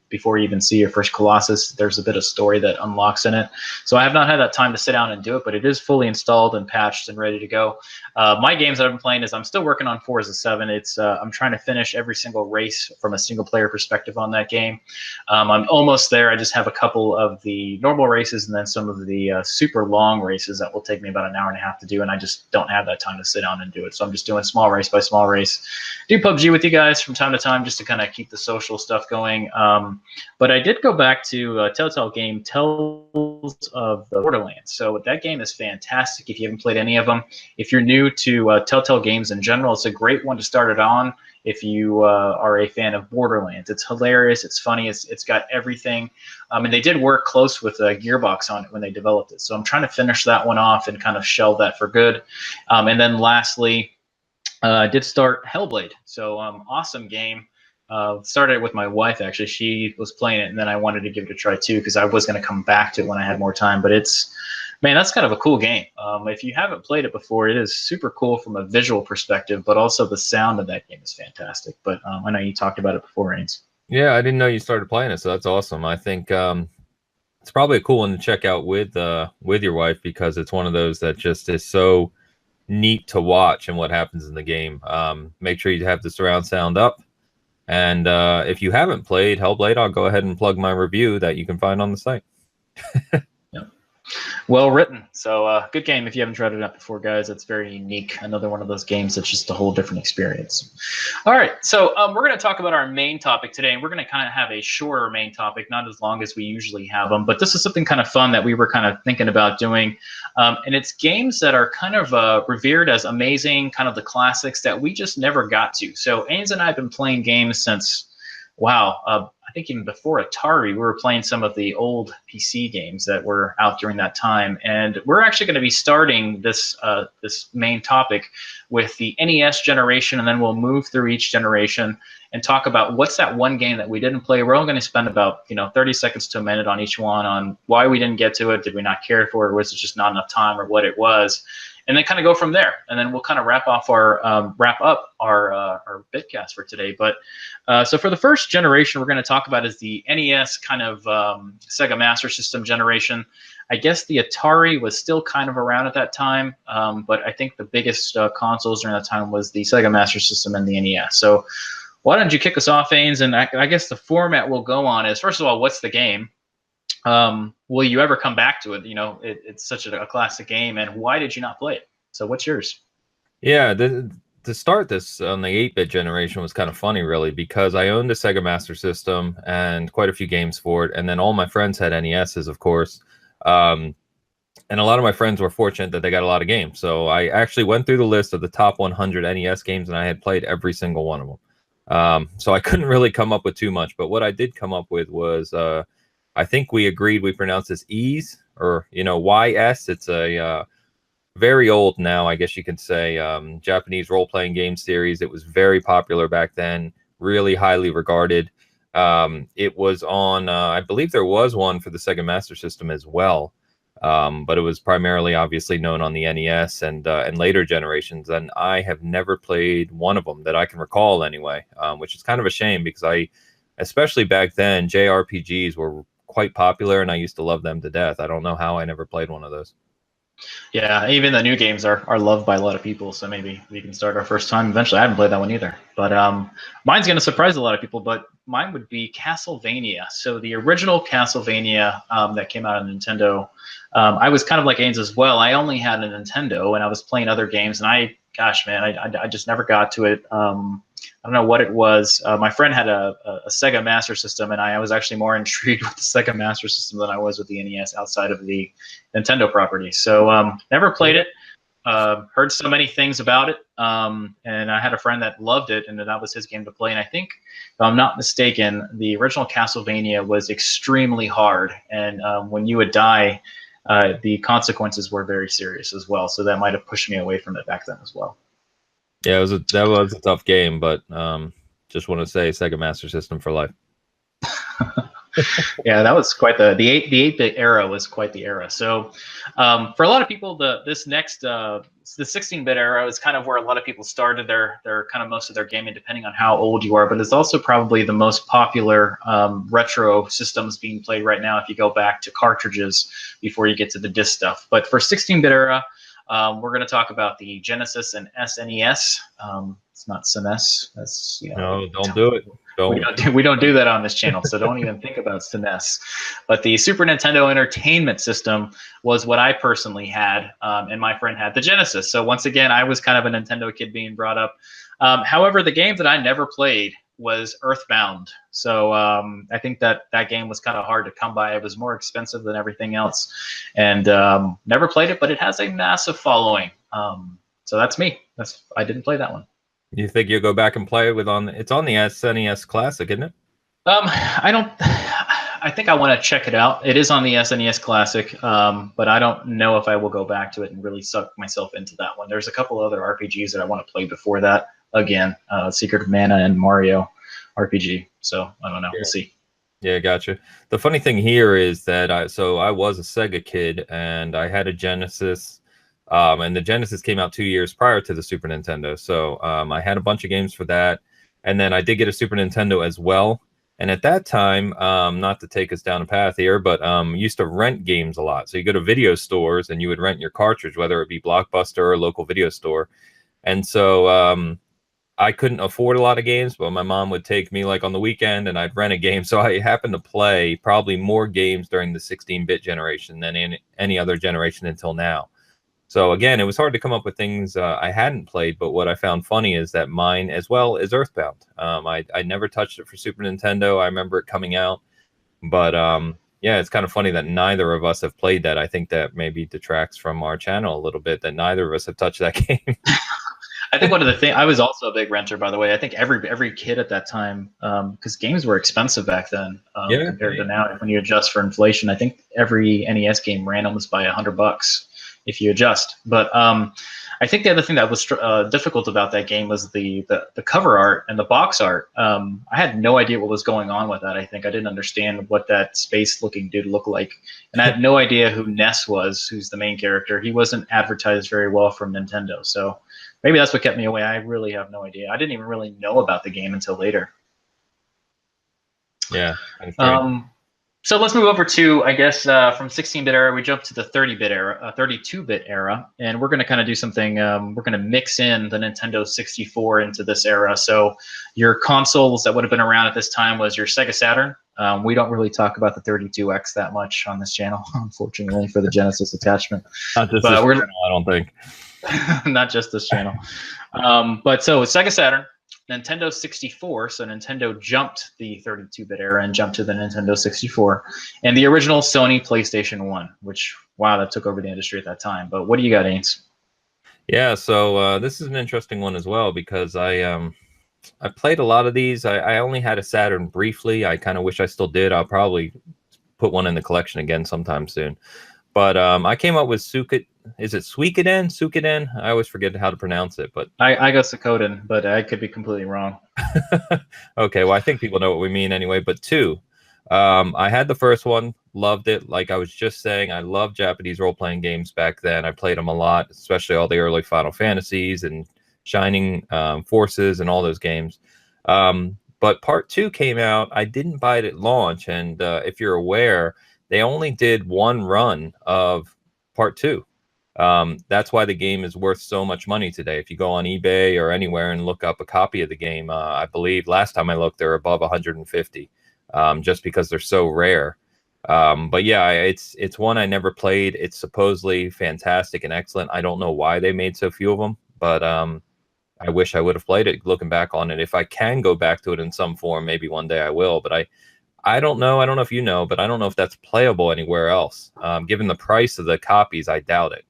before you even see your first Colossus, there's a bit of story that unlocks in it. So I have not had that time to sit down and do it, but it is fully installed and patched and ready to go. My games that I've been playing is I'm still working on Forza 7. It's I'm trying to finish every single race from a single player perspective on that game. I'm almost there. I just have a couple of the normal races and then some of the super long races that will take me about an hour and a half to do, and I just don't have that time to sit down and do it. So I'm just doing small race by small race. Do PUBG with you guys from time to time just to kind of keep the social stuff going. But I did go back to Telltale game Tales of the Borderlands. So that game is fantastic if you haven't played any of them. If you're new to Telltale games in general, it's a great one to start it on if you are a fan of Borderlands. It's hilarious. It's funny. It's got everything. And they did work close with Gearbox on it when they developed it. So I'm trying to finish that one off and kind of shelve that for good. And then lastly, I did start Hellblade. So awesome game. Started it with my wife, actually. She was playing it, and then I wanted to give it a try too because I was going to come back to it when I had more time. But man, that's kind of a cool game. If you haven't played it before, it is super cool from a visual perspective, but also the sound of that game is fantastic. But I know you talked about it before, Ains. Yeah, I didn't know you started playing it, so that's awesome. I think it's probably a cool one to check out with your wife because it's one of those that just is so neat to watch and what happens in the game. Make sure you have the surround sound up. And if you haven't played Hellblade, I'll go ahead and plug my review that you can find on the site. Yep. Well written. So good game if you haven't tried it out before, guys. It's very unique. Another one of those games that's just a whole different experience. All right. So we're going to talk about our main topic today, and we're going to kind of have a shorter main topic, not as long as we usually have them. But this is something kind of fun that we were kind of thinking about doing. And it's games that are kind of revered as amazing, kind of the classics that we just never got to. So Ains and I have been playing games since wow, I think even before Atari, we were playing some of the old PC games that were out during that time. And we're actually going to be starting this main topic with the NES generation, and then we'll move through each generation and talk about what's that one game that we didn't play. We're only going to spend about 30 seconds to a minute on each one, on why we didn't get to it. Did we not care for it? Was it just not enough time, or what it was? And then kind of go from there. And then we'll kind of wrap up our Bitcast for today. But so for the first generation we're going to talk about is the NES kind of Sega Master System generation. I guess the Atari was still kind of around at that time, but I think the biggest consoles during that time was the Sega Master System and the NES. So why don't you kick us off, Ains? And I guess the format we'll go on is, first of all, what's the game? Will you ever come back to it? It's such a classic game, and why did you not play it? So what's yours? Yeah, to start this on the 8-bit generation was kind of funny, really, because I owned a Sega Master System and quite a few games for it, and then all my friends had NESs, of course. And a lot of my friends were fortunate that they got a lot of games. So I actually went through the list of the top 100 NES games, and I had played every single one of them. So I couldn't really come up with too much, but what I did come up with was... I think we agreed we pronounce this Ys, or, YS. It's a very old now, I guess you could say, Japanese role-playing game series. It was very popular back then, really highly regarded. It was on, I believe there was one for the Sega Master System as well, but it was primarily obviously known on the NES and later generations. And I have never played one of them that I can recall anyway, which is kind of a shame because especially back then, JRPGs were quite popular, and I used to love them to death. I don't know how I never played one of those. Yeah, even the new games are loved by a lot of people, so maybe we can start our first time eventually. I haven't played that one either, but mine's going to surprise a lot of people, but mine would be Castlevania. So the original Castlevania that came out on Nintendo, I was kind of like Ains as well. I only had a Nintendo, and I was playing other games, and I just never got to it. I don't know what it was. My friend had a Sega Master System, and I was actually more intrigued with the Sega Master System than I was with the NES outside of the Nintendo property. So never played it. Heard so many things about it, and I had a friend that loved it, and that was his game to play. And I think, if I'm not mistaken, the original Castlevania was extremely hard, and when you would die, the consequences were very serious as well. So that might have pushed me away from it back then as well. Yeah, that was a tough game, but just want to say Sega Master System for life. Yeah, that was quite the 8-bit era was quite the era. So for a lot of people, the 16-bit era is kind of where a lot of people started their kind of most of their gaming, depending on how old you are. But it's also probably the most popular retro systems being played right now if you go back to cartridges before you get to the disc stuff. But for 16-bit era, we're going to talk about the Genesis and SNES. It's not SNES. That's no, don't do it. We don't do that on this channel, so don't even think about SNES. But the Super Nintendo Entertainment System was what I personally had, and my friend had the Genesis. So once again, I was kind of a Nintendo kid being brought up. However, the game that I never played was Earthbound. So I think that game was kind of hard to come by. It was more expensive than everything else, and never played it. But it has a massive following. So that's me. I didn't play that one. You think you'll go back and play it it's on the SNES Classic, isn't it? I think I want to check it out. It is on the SNES Classic, but I don't know if I will go back to it and really suck myself into that one. There's a couple other RPGs that I want to play before that. Again, Secret of Mana and Mario RPG. So I don't know. We'll see. Yeah, gotcha. The funny thing here is that I was a Sega kid, and I had a Genesis. And the Genesis came out 2 years prior to the Super Nintendo. So I had a bunch of games for that. And then I did get a Super Nintendo as well. And at that time, not to take us down a path here, but used to rent games a lot. So you go to video stores and you would rent your cartridge, whether it be Blockbuster or a local video store. And so I couldn't afford a lot of games, but my mom would take me like on the weekend and I'd rent a game. So I happened to play probably more games during the 16-bit generation than in any other generation until now. So again, it was hard to come up with things I hadn't played, but what I found funny is that mine as well is Earthbound. I never touched it for Super Nintendo. I remember it coming out, but yeah, it's kind of funny that neither of us have played that. I think that maybe detracts from our channel a little bit that neither of us have touched that game. I think one of the things, I was also a big renter, by the way. I think every kid at that time, because games were expensive back then Yeah, compared to yeah. now. When you adjust for inflation, I think every NES game ran almost by $100 if you adjust. But I think the other thing that was difficult about that game was the cover art and the box art. I had no idea what was going on with that. I think I didn't understand what that space-looking dude looked like, and I had no idea who Ness was, who's the main character. He wasn't advertised very well from Nintendo, so maybe that's what kept me away. I really have no idea. I didn't even really know about the game until later. Yeah, kind of strange. Um, so let's move over to, I guess, from 16-bit era, we jump to the 30-bit era, 32-bit era, and we're going to kind of do something. We're going to mix in the Nintendo 64 into this era. So your consoles that would have been around at this time was your Sega Saturn. We don't really talk about the 32X that much on this channel, unfortunately, for the Genesis attachment. Not just But this we're channel, I don't think. not just this channel. But so with Sega Saturn, Nintendo 64, so Nintendo jumped the 32-bit era and jumped to the Nintendo 64, and the original Sony PlayStation 1, which, wow, that took over the industry at that time. But what do you got, Ains? Yeah, so this is an interesting one as well because I played a lot of these. I only had a Saturn briefly. I kind of wish I still did. I'll probably put one in the collection again sometime soon. But I came up with Is it Suikoden? Suikoden? I always forget how to pronounce it. But I got Suikoden, but I could be completely wrong. okay, well, I think people know what we mean anyway. But two, I had the first one, loved it. Like I was just saying, I loved Japanese role-playing games back then. I played them a lot, especially all the early Final Fantasies and Shining Forces and all those games. But part two came out. I didn't buy it at launch, and if you're aware, they only did one run of part two. That's why the game is worth so much money today. If you go on eBay or anywhere and look up a copy of the game, I believe last time I looked, they're above 150, just because they're so rare. But yeah, it's one I never played. It's supposedly fantastic and excellent. I don't know why they made so few of them, but I wish I would have played it. Looking back on it, if I can go back to it in some form, maybe one day I will. But I don't know. I don't know if you know, but I don't know if that's playable anywhere else. Given the price of the copies, I doubt it.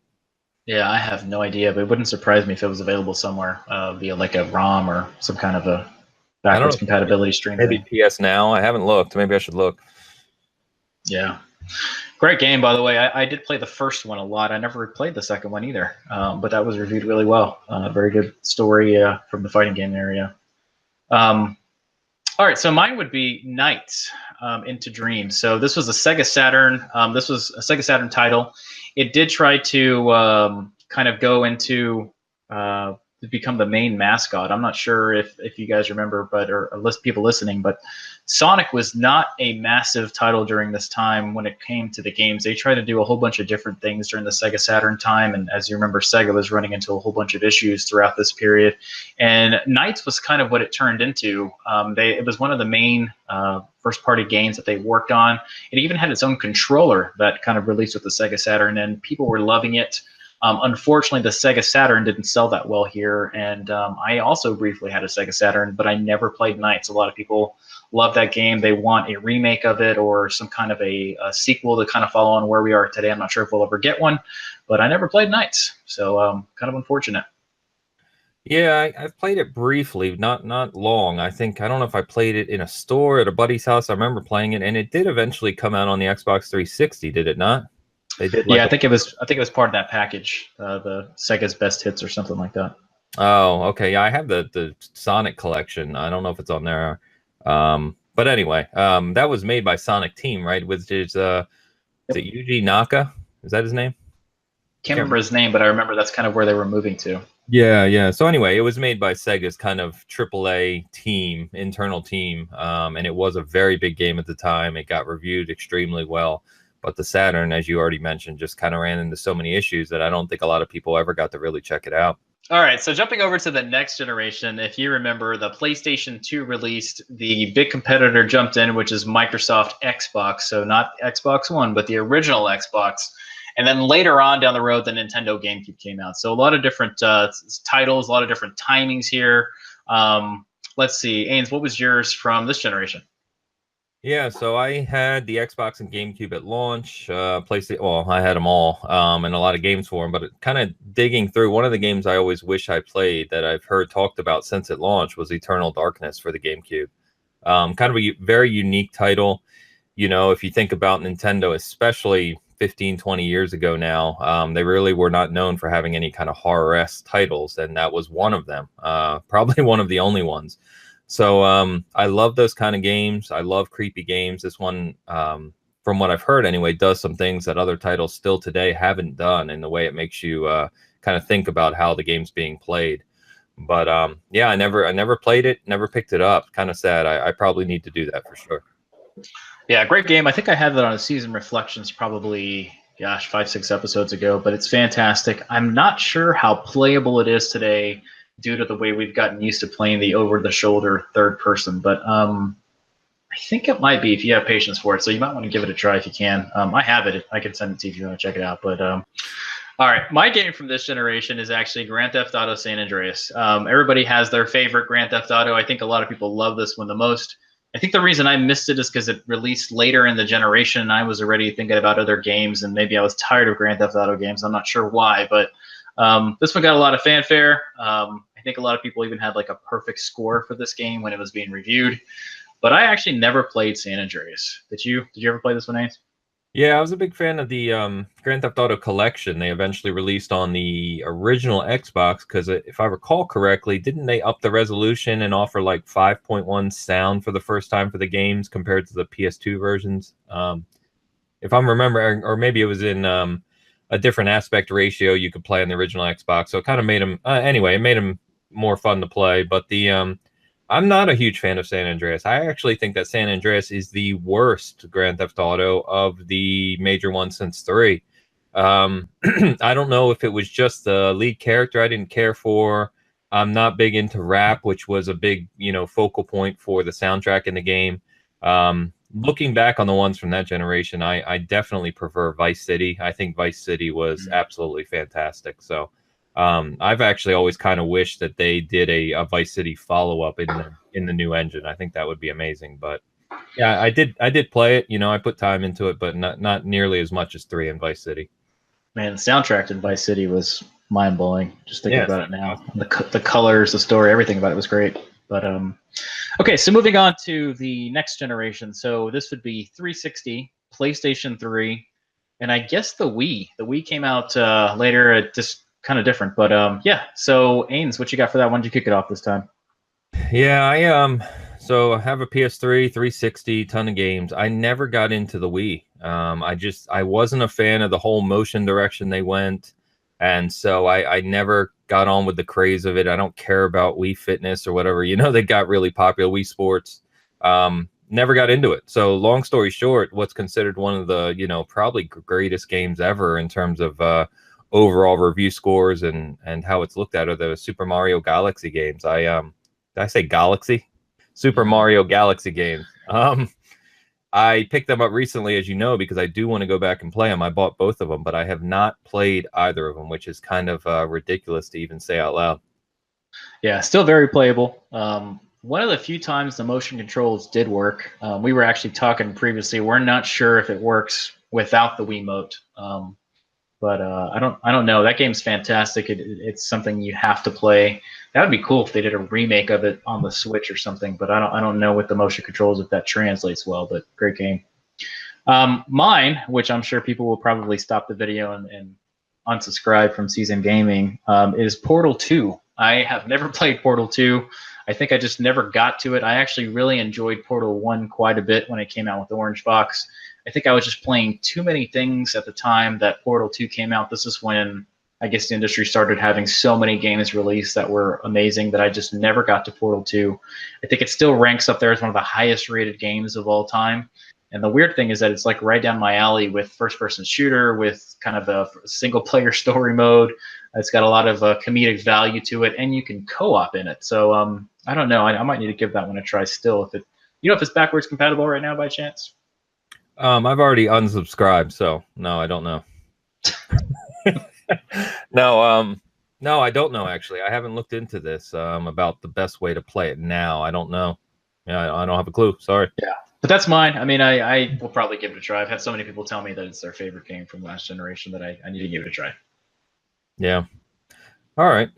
Yeah, I have no idea, but it wouldn't surprise me if it was available somewhere via like a ROM or some kind of a I don't backwards know. compatibility stream Maybe thing. PS Now. I haven't looked. Maybe I should look. Yeah. Great game, by the way. I did play the first one a lot. I never played the second one either, but that was reviewed really well. Very good story from the fighting game area. All right, so mine would be Nights into Dreams. So this was a Sega Saturn. This was a Sega Saturn title. It did try to kind of go into to become the main mascot. I'm not sure if you guys remember, but or people listening, but Sonic was not a massive title during this time when it came to the games. They tried to do a whole bunch of different things during the Sega Saturn time, and as you remember, Sega was running into a whole bunch of issues throughout this period. And Knights was kind of what it turned into. It was one of the main first-party games that they worked on. It even had its own controller that kind of released with the Sega Saturn, and people were loving it. Unfortunately, the Sega Saturn didn't sell that well here, and I also briefly had a Sega Saturn, but I never played Knights. A lot of people love that game. They want a remake of it or some kind of a sequel to kind of follow on where we are today. I'm not sure if we'll ever get one, but I never played Knights, so kind of unfortunate. Yeah, I've played it briefly, not long. I don't know if I played it in a store at a buddy's house. I remember playing it, and it did eventually come out on the Xbox 360, did it not? They did like Yeah, I think it was part of that package, the Sega's Best Hits or something like that. Oh, okay. Yeah, I have the Sonic collection. I don't know if it's on there. But anyway, that was made by Sonic Team, right? With is it Yuji Naka? Is that his name? Can't remember his name, but I remember that's kind of where they were moving to. Yeah, yeah. So anyway, it was made by Sega's kind of AAA team, internal team, and it was a very big game at the time. It got reviewed extremely well, but the Saturn, as you already mentioned, just kind of ran into so many issues that I don't think a lot of people ever got to really check it out. All right, so jumping over to the next generation, if you remember, the PlayStation 2 released, the big competitor jumped in, which is Microsoft Xbox. So not Xbox One, but the original Xbox. And then later on down the road, the Nintendo GameCube came out. So a lot of different titles, a lot of different timings here. Let's see, Ains, what was yours from this generation? Yeah, so I had the Xbox and GameCube at launch. PlayStation, well, I had them all, and a lot of games for them. But kind of digging through, one of the games I always wish I played that I've heard talked about since it launched was Eternal Darkness for the GameCube. Kind of a very unique title. You know, if you think about Nintendo, especially 15, 20 years ago now, they really were not known for having any kind of horror-esque titles, and that was one of them. Probably one of the only ones. So I love those kind of games. I love creepy games. This one, from what I've heard anyway, does some things that other titles still today haven't done in the way it makes you kind of think about how the game's being played. But yeah, I never played it, never picked it up. Kind of sad. I probably need to do that for sure. Yeah, great game. I think I had that on a Season Reflections probably, gosh, 5, 6 episodes ago, but it's fantastic. I'm not sure how playable it is today due to the way we've gotten used to playing the over-the-shoulder third person, but I think it might be if you have patience for it, so you might want to give it a try if you can. I have it. I can send it to you if you want to check it out, but all right, my game from this generation is actually Grand Theft Auto San Andreas. Everybody has their favorite Grand Theft Auto. I think a lot of people love this one the most. I think the reason I missed it is because it released later in the generation, and I was already thinking about other games, and maybe I was tired of Grand Theft Auto games. I'm not sure why, but this one got a lot of fanfare. I think a lot of people even had like a perfect score for this game when it was being reviewed. But I actually never played San Andreas. Did you? Did you ever play this one, Ace? Yeah, I was a big fan of the Grand Theft Auto collection they eventually released on the original Xbox because if I recall correctly, didn't they up the resolution and offer like 5.1 sound for the first time for the games compared to the PS2 versions? If I'm remembering, or maybe it was in a different aspect ratio you could play on the original Xbox. So it kind of made them, anyway, it made them more fun to play. But I'm not a huge fan of San Andreas. I actually think that San Andreas is the worst Grand Theft Auto of the major ones since 3. I don't know if it was just the lead character I didn't care for. I'm not big into rap, which was a big, focal point for the soundtrack in the game. Looking back on the ones from that generation, I definitely prefer Vice City. I think Vice City was absolutely fantastic. So I've actually always kind of wished that they did a Vice City follow up in the new engine. I think that would be amazing. But yeah, I did play it. I put time into it, but not nearly as much as 3 in Vice City. Man, the soundtrack in Vice City was mind blowing. Just thinking Yes. about it now, the colors, the story, everything about it was great. But okay, so moving on to the next generation. So this would be 360, PlayStation 3, and I guess the Wii. The Wii came out later, just kind of different. But yeah. So Ains, what you got for that one? Did you kick it off this time? Yeah, so I have a PS3, 360, ton of games. I never got into the Wii. I wasn't a fan of the whole motion direction they went, and so I never got on with the craze of it. I don't care about Wii Fitness or whatever. They got really popular, Wii Sports. Never got into it. So long story short, what's considered one of the, probably greatest games ever in terms of overall review scores and how it's looked at are the Super Mario Galaxy games. Did I say Galaxy? Super Mario Galaxy games. I picked them up recently, as you know, because I do want to go back and play them. I bought both of them, but I have not played either of them, which is kind of ridiculous to even say out loud. Yeah, still very playable. One of the few times the motion controls did work. We were actually talking previously. We're not sure if it works without the Wiimote. But I don't know. That game's fantastic. It's something you have to play. That would be cool if they did a remake of it on the Switch or something. But I don't know with the motion controls if that translates well. But great game. Mine, which I'm sure people will probably stop the video and unsubscribe from Season Gaming, is Portal 2. I have never played Portal 2. I think I just never got to it. I actually really enjoyed Portal 1 quite a bit when it came out with the Orange Box. I think I was just playing too many things at the time that Portal 2 came out. This is when I guess the industry started having so many games released that were amazing that I just never got to Portal 2. I think it still ranks up there as one of the highest rated games of all time. And the weird thing is that it's like right down my alley with first-person shooter, with kind of a single-player story mode. It's got a lot of comedic value to it, and you can co-op in it. So I don't know. I might need to give that one a try still. If it's backwards compatible right now by chance. I've already unsubscribed, so no, I don't know. No, I don't know actually. I haven't looked into this about the best way to play it now. I don't know. Yeah, I don't have a clue. Sorry. Yeah. But that's mine. I mean, I will probably give it a try. I've had so many people tell me that it's their favorite game from last generation that I need to give it a try. Yeah. All right.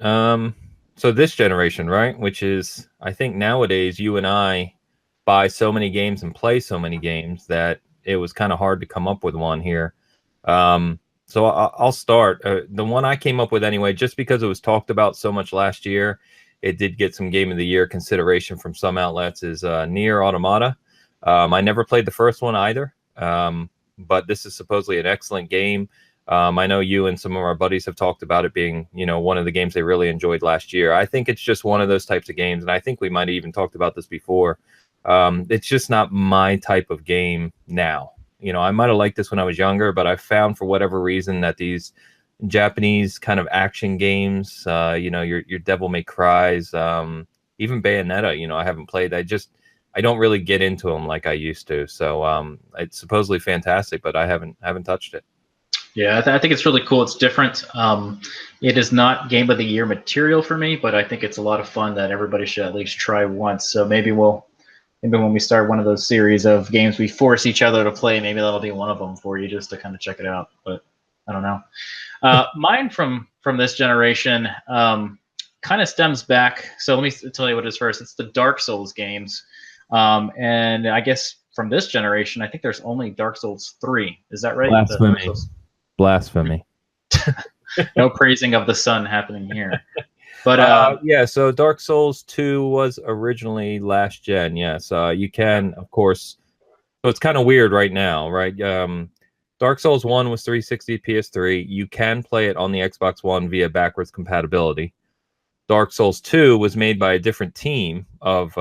So this generation, right? Which is, I think nowadays you and I buy so many games and play so many games that it was kind of hard to come up with one here. So I'll start. The one I came up with anyway, just because it was talked about so much last year, it did get some Game of the Year consideration from some outlets, is Nier Automata. I never played the first one either, but this is supposedly an excellent game. I know you and some of our buddies have talked about it being, one of the games they really enjoyed last year. I think it's just one of those types of games, and I think we might have even talked about this before. It's just not my type of game now. I might have liked this when I was younger, but I found for whatever reason that these Japanese kind of action games, your Devil May Cries, even Bayonetta, I haven't played. I don't really get into them like I used to. So it's supposedly fantastic, but I haven't touched it. Yeah, I think it's really cool. It's different. It is not Game of the Year material for me, but I think it's a lot of fun that everybody should at least try once. So maybe when we start one of those series of games we force each other to play, maybe that'll be one of them for you just to kind of check it out. But I don't know. Mine from this generation kind of stems back. So let me tell you what it is first. It's the Dark Souls games, and I guess from this generation, I think there's only Dark Souls 3. Is that right? Blasphemy. Blasphemy. No praising of the sun happening here. But yeah, so Dark Souls 2 was originally last gen. Yes, you can, of course. So it's kind of weird right now, right? Dark Souls 1 was 360 PS3. You can play it on the Xbox One via backwards compatibility. Dark Souls 2 was made by a different team of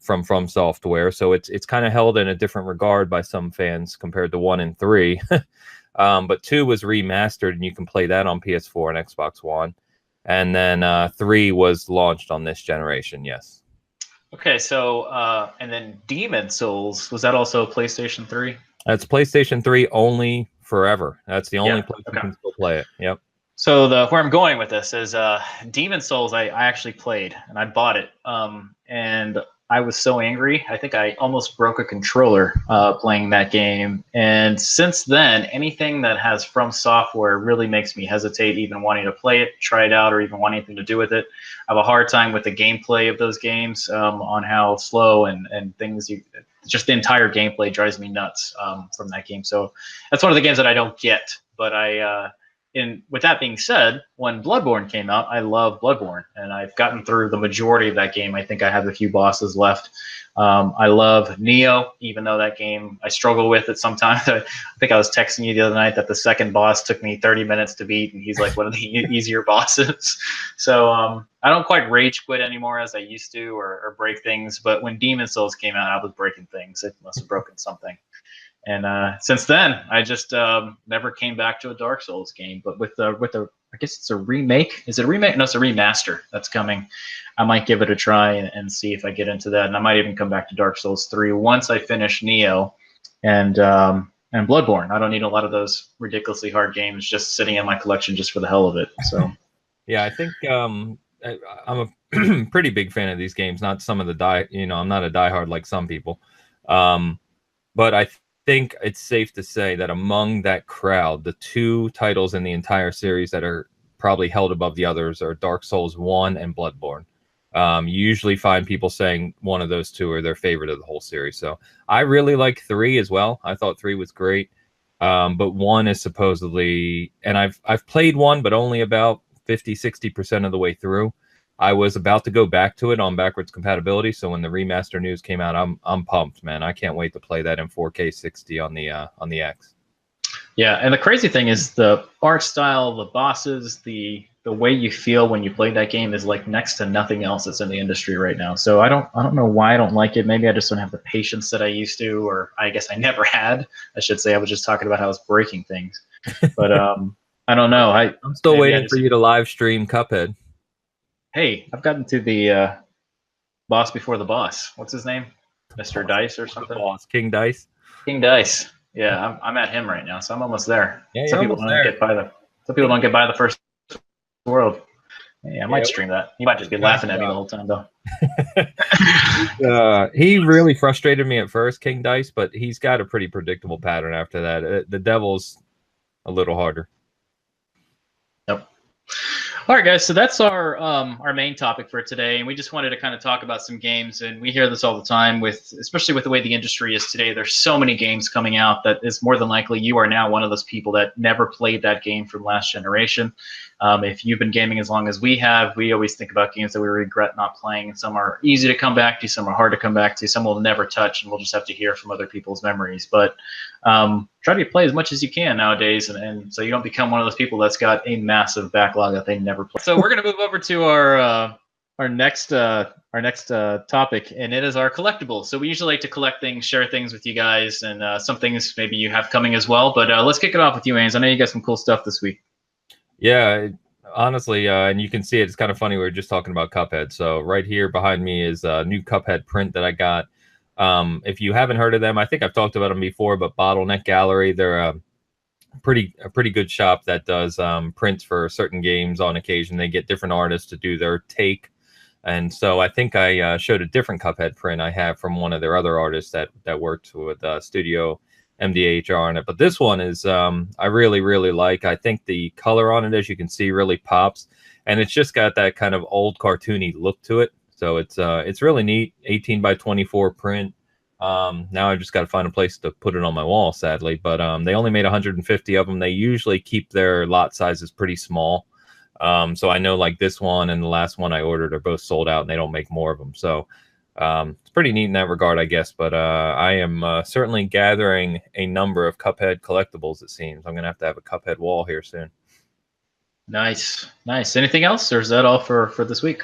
from Software, so it's kind of held in a different regard by some fans compared to 1 and 3. But 2 was remastered, and you can play that on PS4 and Xbox One. And then 3 was launched on this generation, yes. Okay, so and then Demon Souls, was that also PlayStation 3? That's PlayStation 3 only forever. That's the only place you can still play it. Yep. So where I'm going with this is Demon Souls. I actually played and I bought it, and I was so angry. I think I almost broke a controller playing that game. And since then, anything that has From Software really makes me hesitate even wanting to play it, try it out, or even want anything to do with it. I have a hard time with the gameplay of those games, on how slow and things. Just the entire gameplay drives me nuts from that game. So that's one of the games that I don't get. But with that being said, when Bloodborne came out, I love Bloodborne, and I've gotten through the majority of that game. I think I have a few bosses left. I love Nioh, even though that game I struggle with it sometimes. I think I was texting you the other night that the second boss took me 30 minutes to beat, and he's like one of the easier bosses. So I don't quite rage quit anymore as I used to, or break things. But when Demon Souls came out, I was breaking things. It must have broken something. And since then, I just never came back to a Dark Souls game. But with the, I guess it's a remake. Is it a remake? No, it's a remaster that's coming. I might give it a try and see if I get into that. And I might even come back to Dark Souls 3 once I finish Nioh and Bloodborne. I don't need a lot of those ridiculously hard games just sitting in my collection just for the hell of it. So, yeah, I think I'm a pretty big fan of these games. Not some of the I'm not a diehard like some people, but I think it's safe to say that among that crowd, the two titles in the entire series that are probably held above the others are Dark Souls 1 and Bloodborne. You usually find people saying one of those two are their favorite of the whole series. So I really like 3 as well. I thought 3 was great. But 1 is supposedly, and I've played 1, but only about 50-60% of the way through. I was about to go back to it on backwards compatibility, so when the remaster news came out, I'm pumped, man. I can't wait to play that in 4K 60 on the X. Yeah, and the crazy thing is the art style, the bosses, the way you feel when you play that game is like next to nothing else that's in the industry right now. So I don't know why I don't like it. Maybe I just don't have the patience that I used to, or I guess I never had. I should say. I was just talking about how I was breaking things, but I don't know. I'm still waiting for you to live stream Cuphead. Hey, I've gotten to the boss before the boss. What's his name? Mr. Dice or something? Boss, King Dice. King Dice. Yeah, I'm at him right now, so I'm almost there. Yeah, some people don't get by the first world. Yeah, I might stream that. You might just be laughing at me the whole time, though. He really frustrated me at first, King Dice, but he's got a pretty predictable pattern after that. The Devil's a little harder. Yep. All right, guys. So that's our main topic for today, and we just wanted to kind of talk about some games. And we hear this all the time, especially with the way the industry is today. There's so many games coming out that is more than likely you are now one of those people that never played that game from last generation. If you've been gaming as long as we have, we always think about games that we regret not playing. And some are easy to come back to, some are hard to come back to, some we'll never touch, and we'll just have to hear from other people's memories. But try to play as much as you can nowadays, and so you don't become one of those people that's got a massive backlog that they never play. So we're going to move over to our next topic, and it is our collectibles. So we usually like to collect things, share things with you guys, and some things maybe you have coming as well. But let's kick it off with you, Ains. I know you got some cool stuff this week. Yeah, honestly, and you can see it's kind of funny. We were just talking about Cuphead. So right here behind me is a new Cuphead print that I got. If you haven't heard of them, I think I've talked about them before, but Bottleneck Gallery, they're a pretty good shop that does prints for certain games on occasion. They get different artists to do their take. And so I think I showed a different Cuphead print I have from one of their other artists that worked with Studio MDHR on it. But this one is I really like. I think the color on it, as you can see, really pops, and it's just got that kind of old cartoony look to it. So it's really neat. 18 by 24 print. Now I've just got to find a place to put it on my wall, sadly. But they only made 150 of them. They usually keep their lot sizes pretty small. So I know like this one and the last one I ordered are both sold out, and they don't make more of them. So it's pretty neat in that regard, I guess. But I am certainly gathering a number of Cuphead collectibles, it seems. I'm going to have a Cuphead wall here soon. Nice. Anything else, or is that all for this week?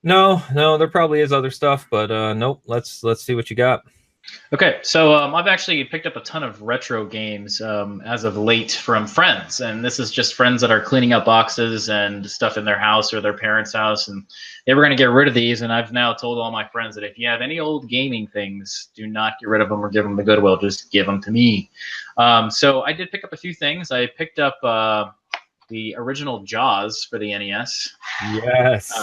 No, there probably is other stuff, but nope. Let's see what you got. Okay, so I've actually picked up a ton of retro games as of late from friends, and this is just friends that are cleaning up boxes and stuff in their house or their parents' house, and they were going to get rid of these, and I've now told all my friends that if you have any old gaming things, do not get rid of them or give them to Goodwill, just give them to me. So I did pick up a few things. I picked up the original Jaws for the NES. Yes.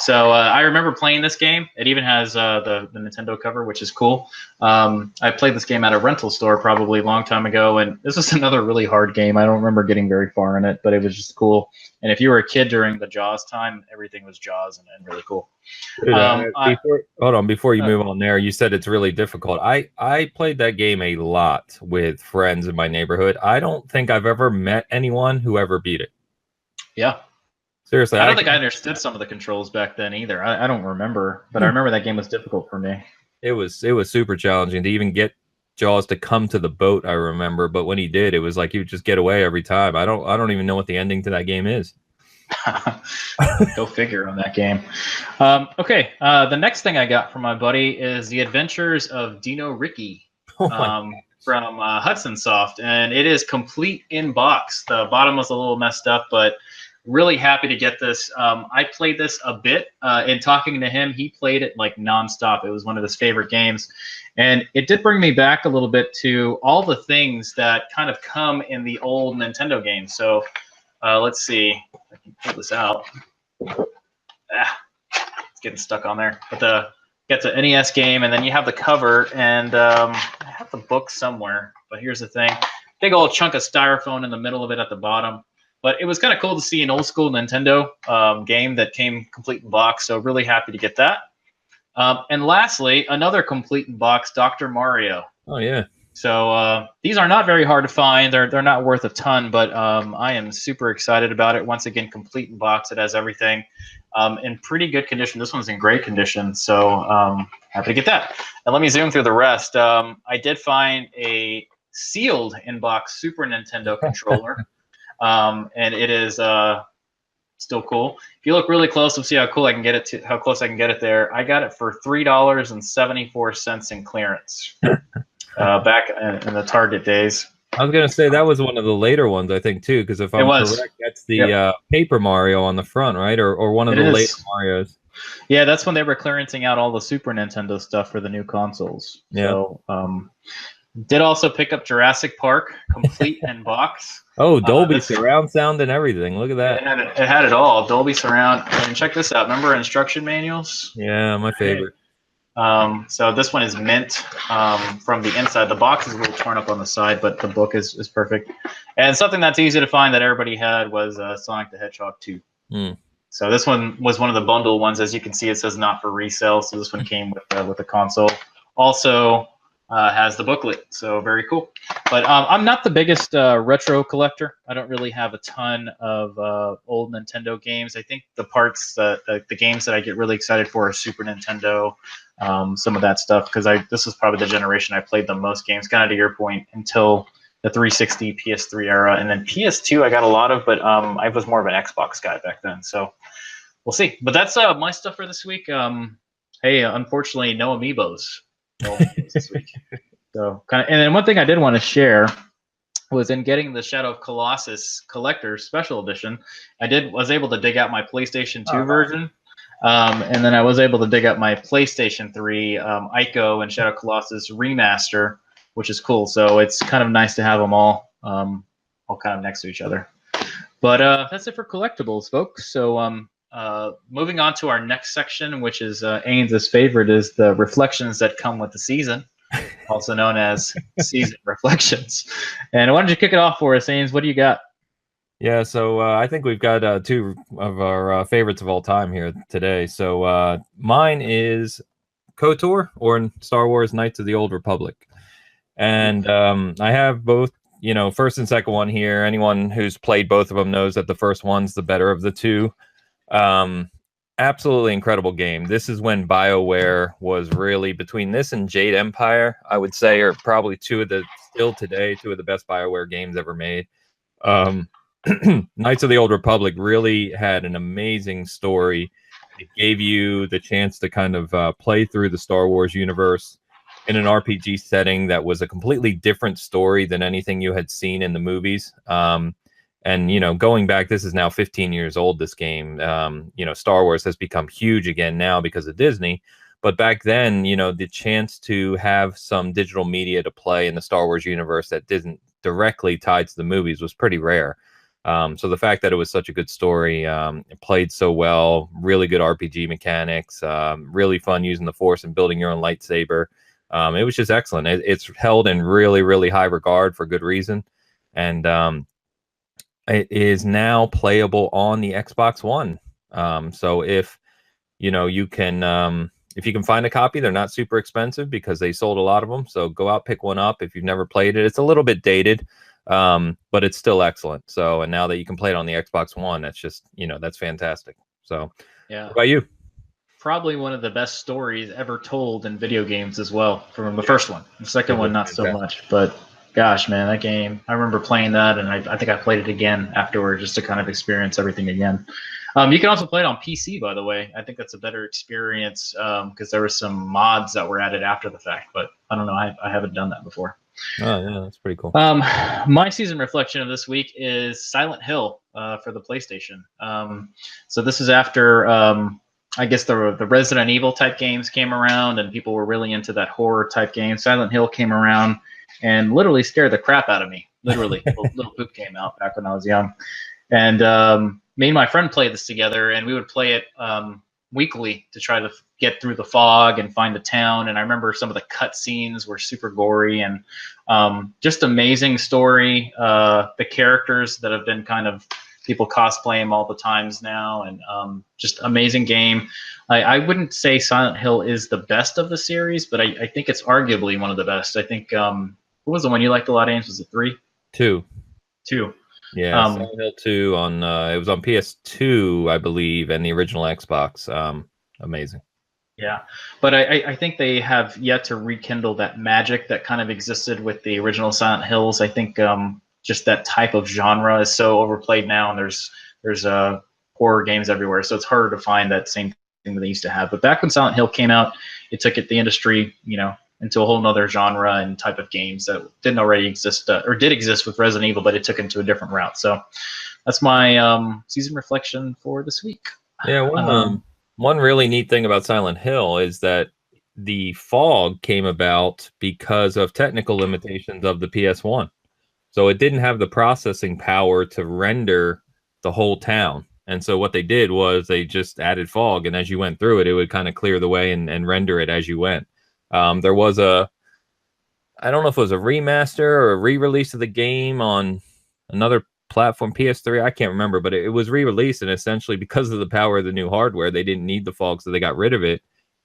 So I remember playing this game. It even has the Nintendo cover, which is cool. I played this game at a rental store probably a long time ago, and this was another really hard game. I don't remember getting very far in it, but it was just cool. And if you were a kid during the Jaws time, everything was Jaws and really cool. Before you move on there, you said it's really difficult. I played that game a lot with friends in my neighborhood. I don't think I've ever met anyone who ever beat it. Yeah. Seriously. I don't think I understood some of the controls back then either. I don't remember, but I remember that game was difficult for me. It was super challenging to even get Jaws to come to the boat, I remember, but when he did, it was like he would just get away every time. I don't even know what the ending to that game is. Go figure on that game. Okay, the next thing I got from my buddy is The Adventures of Dino Ricci from Hudson Soft, and it is complete in box. The bottom was a little messed up, but really happy to get this. I played this a bit. In talking to him, he played it like nonstop. It was one of his favorite games. And it did bring me back a little bit to all the things that kind of come in the old Nintendo games. So let's see if I can pull this out. It's getting stuck on there. But it's an NES game, and then you have the cover, and I have the book somewhere. But here's the thing. Big old chunk of styrofoam in the middle of it at the bottom. But it was kind of cool to see an old school Nintendo game that came complete in box. So really happy to get that. And lastly, another complete in box, Dr. Mario. Oh, yeah. So these are not very hard to find. They're not worth a ton, but I am super excited about it. Once again, complete in box. It has everything in pretty good condition. This one's in great condition. So happy to get that. And let me zoom through the rest. I did find a sealed in box Super Nintendo controller. And it is still cool. If you look really close, we'll see how cool I can get it to how close I can get it there. I got it for $3.74 in clearance back in the Target days. I was gonna say that was one of the later ones, I think, too, because if I'm correct, that's the Paper Mario on the front, right? Or one of the later Marios. Yeah, that's when they were clearancing out all the Super Nintendo stuff for the new consoles. Yeah. So Did also pick up Jurassic Park, complete in box. Oh, Dolby surround sound and everything. Look at that. It had it all. Dolby surround. And check this out. Remember instruction manuals? Yeah, my favorite. So this one is mint from the inside. The box is a little torn up on the side, but the book is perfect. And something that's easy to find that everybody had was Sonic the Hedgehog 2. So this one was one of the bundle ones. As you can see, it says not for resale. So this one came with the console. Also has the booklet. So very cool. But I'm not the biggest retro collector. I don't really have a ton of old Nintendo games. I think the games that I get really excited for are Super Nintendo, some of that stuff, because this is probably the generation I played the most games, kind of to your point, until the 360, PS3 era. And then PS2 I got a lot of, but I was more of an Xbox guy back then. So we'll see. But that's my stuff for this week. Hey, unfortunately, no amiibos. This week. So and then one thing I did want to share was in getting the Shadow of Colossus Collector's Special Edition, was able to dig out my PlayStation 2 version. And then I was able to dig up my PlayStation 3 Ico and Shadow Colossus Remaster, which is cool. So it's kind of nice to have them all kind of next to each other. But that's it for collectibles, folks. So moving on to our next section, which is Ains' favorite, is the reflections that come with the season, also known as season reflections. And why don't you kick it off for us, Ains? What do you got? Yeah, so I think we've got two of our favorites of all time here today. So mine is KOTOR, or Star Wars Knights of the Old Republic. And I have both, first and second one here. Anyone who's played both of them knows that the first one's the better of the two. Absolutely incredible game. This is when BioWare was really, between this and Jade Empire, I would say, are probably two of the best BioWare games ever made. Knights of the Old Republic really had an amazing story. It gave you the chance to kind of play through the Star Wars universe in an RPG setting that was a completely different story than anything you had seen in the movies. And, going back, this is now 15 years old, this game. Star Wars has become huge again now because of Disney. But back then, the chance to have some digital media to play in the Star Wars universe that isn't directly tied to the movies was pretty rare. So the fact that it was such a good story, it played so well, really good RPG mechanics, really fun using the Force and building your own lightsaber. It was just excellent. It's held in really, really high regard for good reason. And it is now playable on the Xbox One. So if you can find a copy, they're not super expensive because they sold a lot of them. So go out, pick one up if you've never played it. It's a little bit dated, but it's still excellent. So, and now that you can play it on the Xbox One, that's just, that's fantastic. So yeah. What about you? Probably one of the best stories ever told in video games as well, from the first one. The second one, not so much, but gosh, man, that game, I remember playing that, and I think I played it again afterward just to kind of experience everything again. You can also play it on PC, by the way. I think that's a better experience because there were some mods that were added after the fact, but I don't know. I haven't done that before. Oh, yeah, that's pretty cool. My season reflection of this week is Silent Hill for the PlayStation. So this is after, I guess, the Resident Evil type games came around, and people were really into that horror type game. Silent Hill came around and literally scared the crap out of me. Literally, little poop came out back when I was young. And me and my friend played this together, and we would play it weekly to try to get through the fog and find the town. And I remember some of the cut scenes were super gory and just amazing story. The characters that have been kind of, people cosplay them all the times now, and just amazing game. I wouldn't say Silent Hill is the best of the series, but I think it's arguably one of the best. I think, what was the one you liked a lot, Ames? Was it 3? 2. 2. Yeah, Silent Hill 2 on it was on PS2, I believe, and the original Xbox. Amazing. Yeah, but I think they have yet to rekindle that magic that kind of existed with the original Silent Hills. I think just that type of genre is so overplayed now, and there's horror games everywhere, so it's harder to find that same thing that they used to have. But back when Silent Hill came out, it took the industry, into a whole nother genre and type of games that didn't already exist or did exist with Resident Evil, but it took into a different route. So that's my season reflection for this week. Yeah, one really neat thing about Silent Hill is that the fog came about because of technical limitations of the PS1. So it didn't have the processing power to render the whole town. And so what they did was they just added fog, and as you went through it, it would kind of clear the way and render it as you went. There was I don't know if it was a remaster or a re-release of the game on another platform, PS3, I can't remember, but it was re-released, and essentially because of the power of the new hardware, they didn't need the fog, so they got rid of it.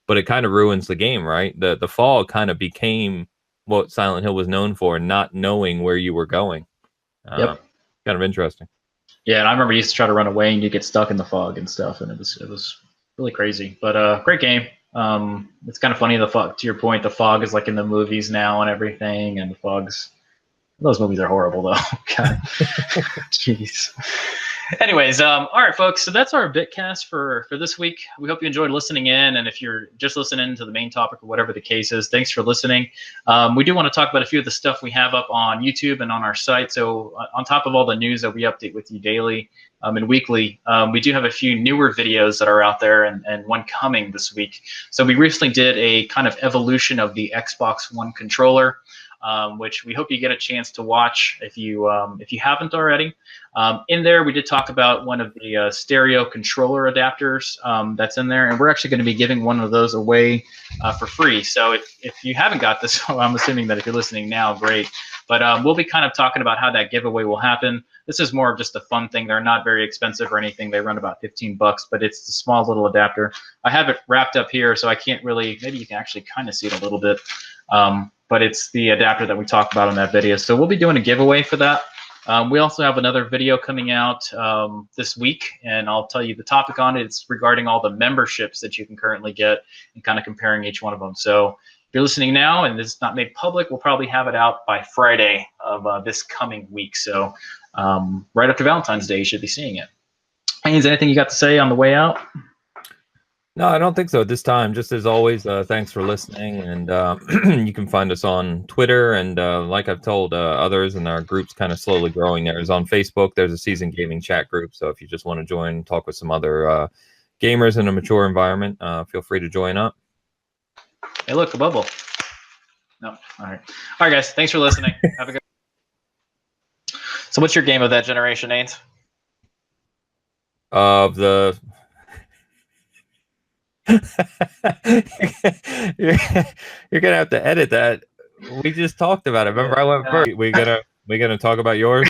But it kind of ruins the game, right? The fog kind of became what Silent Hill was known for, not knowing where you were going. Yep. Kind of interesting. Yeah, and I remember you used to try to run away and you get stuck in the fog and stuff, and it was really crazy. But great game. It's kind of funny, the fog, to your point, the fog is like in the movies now and everything, and the fog's, those movies are horrible though. God. Jeez. Anyways, all right, folks. So that's our Bitcast for this week. We hope you enjoyed listening in, and if you're just listening to the main topic or whatever the case is, thanks for listening. We do want to talk about a few of the stuff we have up on YouTube and on our site. So on top of all the news that we update with you daily and weekly, we do have a few newer videos that are out there, and one coming this week. So we recently did a kind of evolution of the Xbox One controller, which we hope you get a chance to watch if you haven't already. In there, we did talk about one of the stereo controller adapters that's in there, and we're actually going to be giving one of those away for free. So if you haven't got this, well, I'm assuming that if you're listening now, great. But we'll be kind of talking about how that giveaway will happen. This is more of just a fun thing. They're not very expensive or anything. They run about $15, but it's a small little adapter. I have it wrapped up here, so I can't really, maybe you can actually kind of see it a little bit. But it's the adapter that we talked about in that video. So we'll be doing a giveaway for that. We also have another video coming out this week, and I'll tell you the topic on it. It's regarding all the memberships that you can currently get and kind of comparing each one of them. So if you're listening now and this is not made public, we'll probably have it out by Friday of this coming week. So right after Valentine's Day, you should be seeing it. Haynes, anything you got to say on the way out? No, I don't think so at this time. Just as always, thanks for listening. And you can find us on Twitter. And like I've told others, and our group's kind of slowly growing. There's on Facebook, there's a seasoned gaming chat group. So if you just want to join, talk with some other gamers in a mature environment, feel free to join up. Hey, look, a bubble. No, all right. All right, guys. Thanks for listening. Have a good. So what's your game of that generation, Haynes? Of the... you're gonna have to edit that. We just talked about it. Remember, I went first. We gonna talk about yours.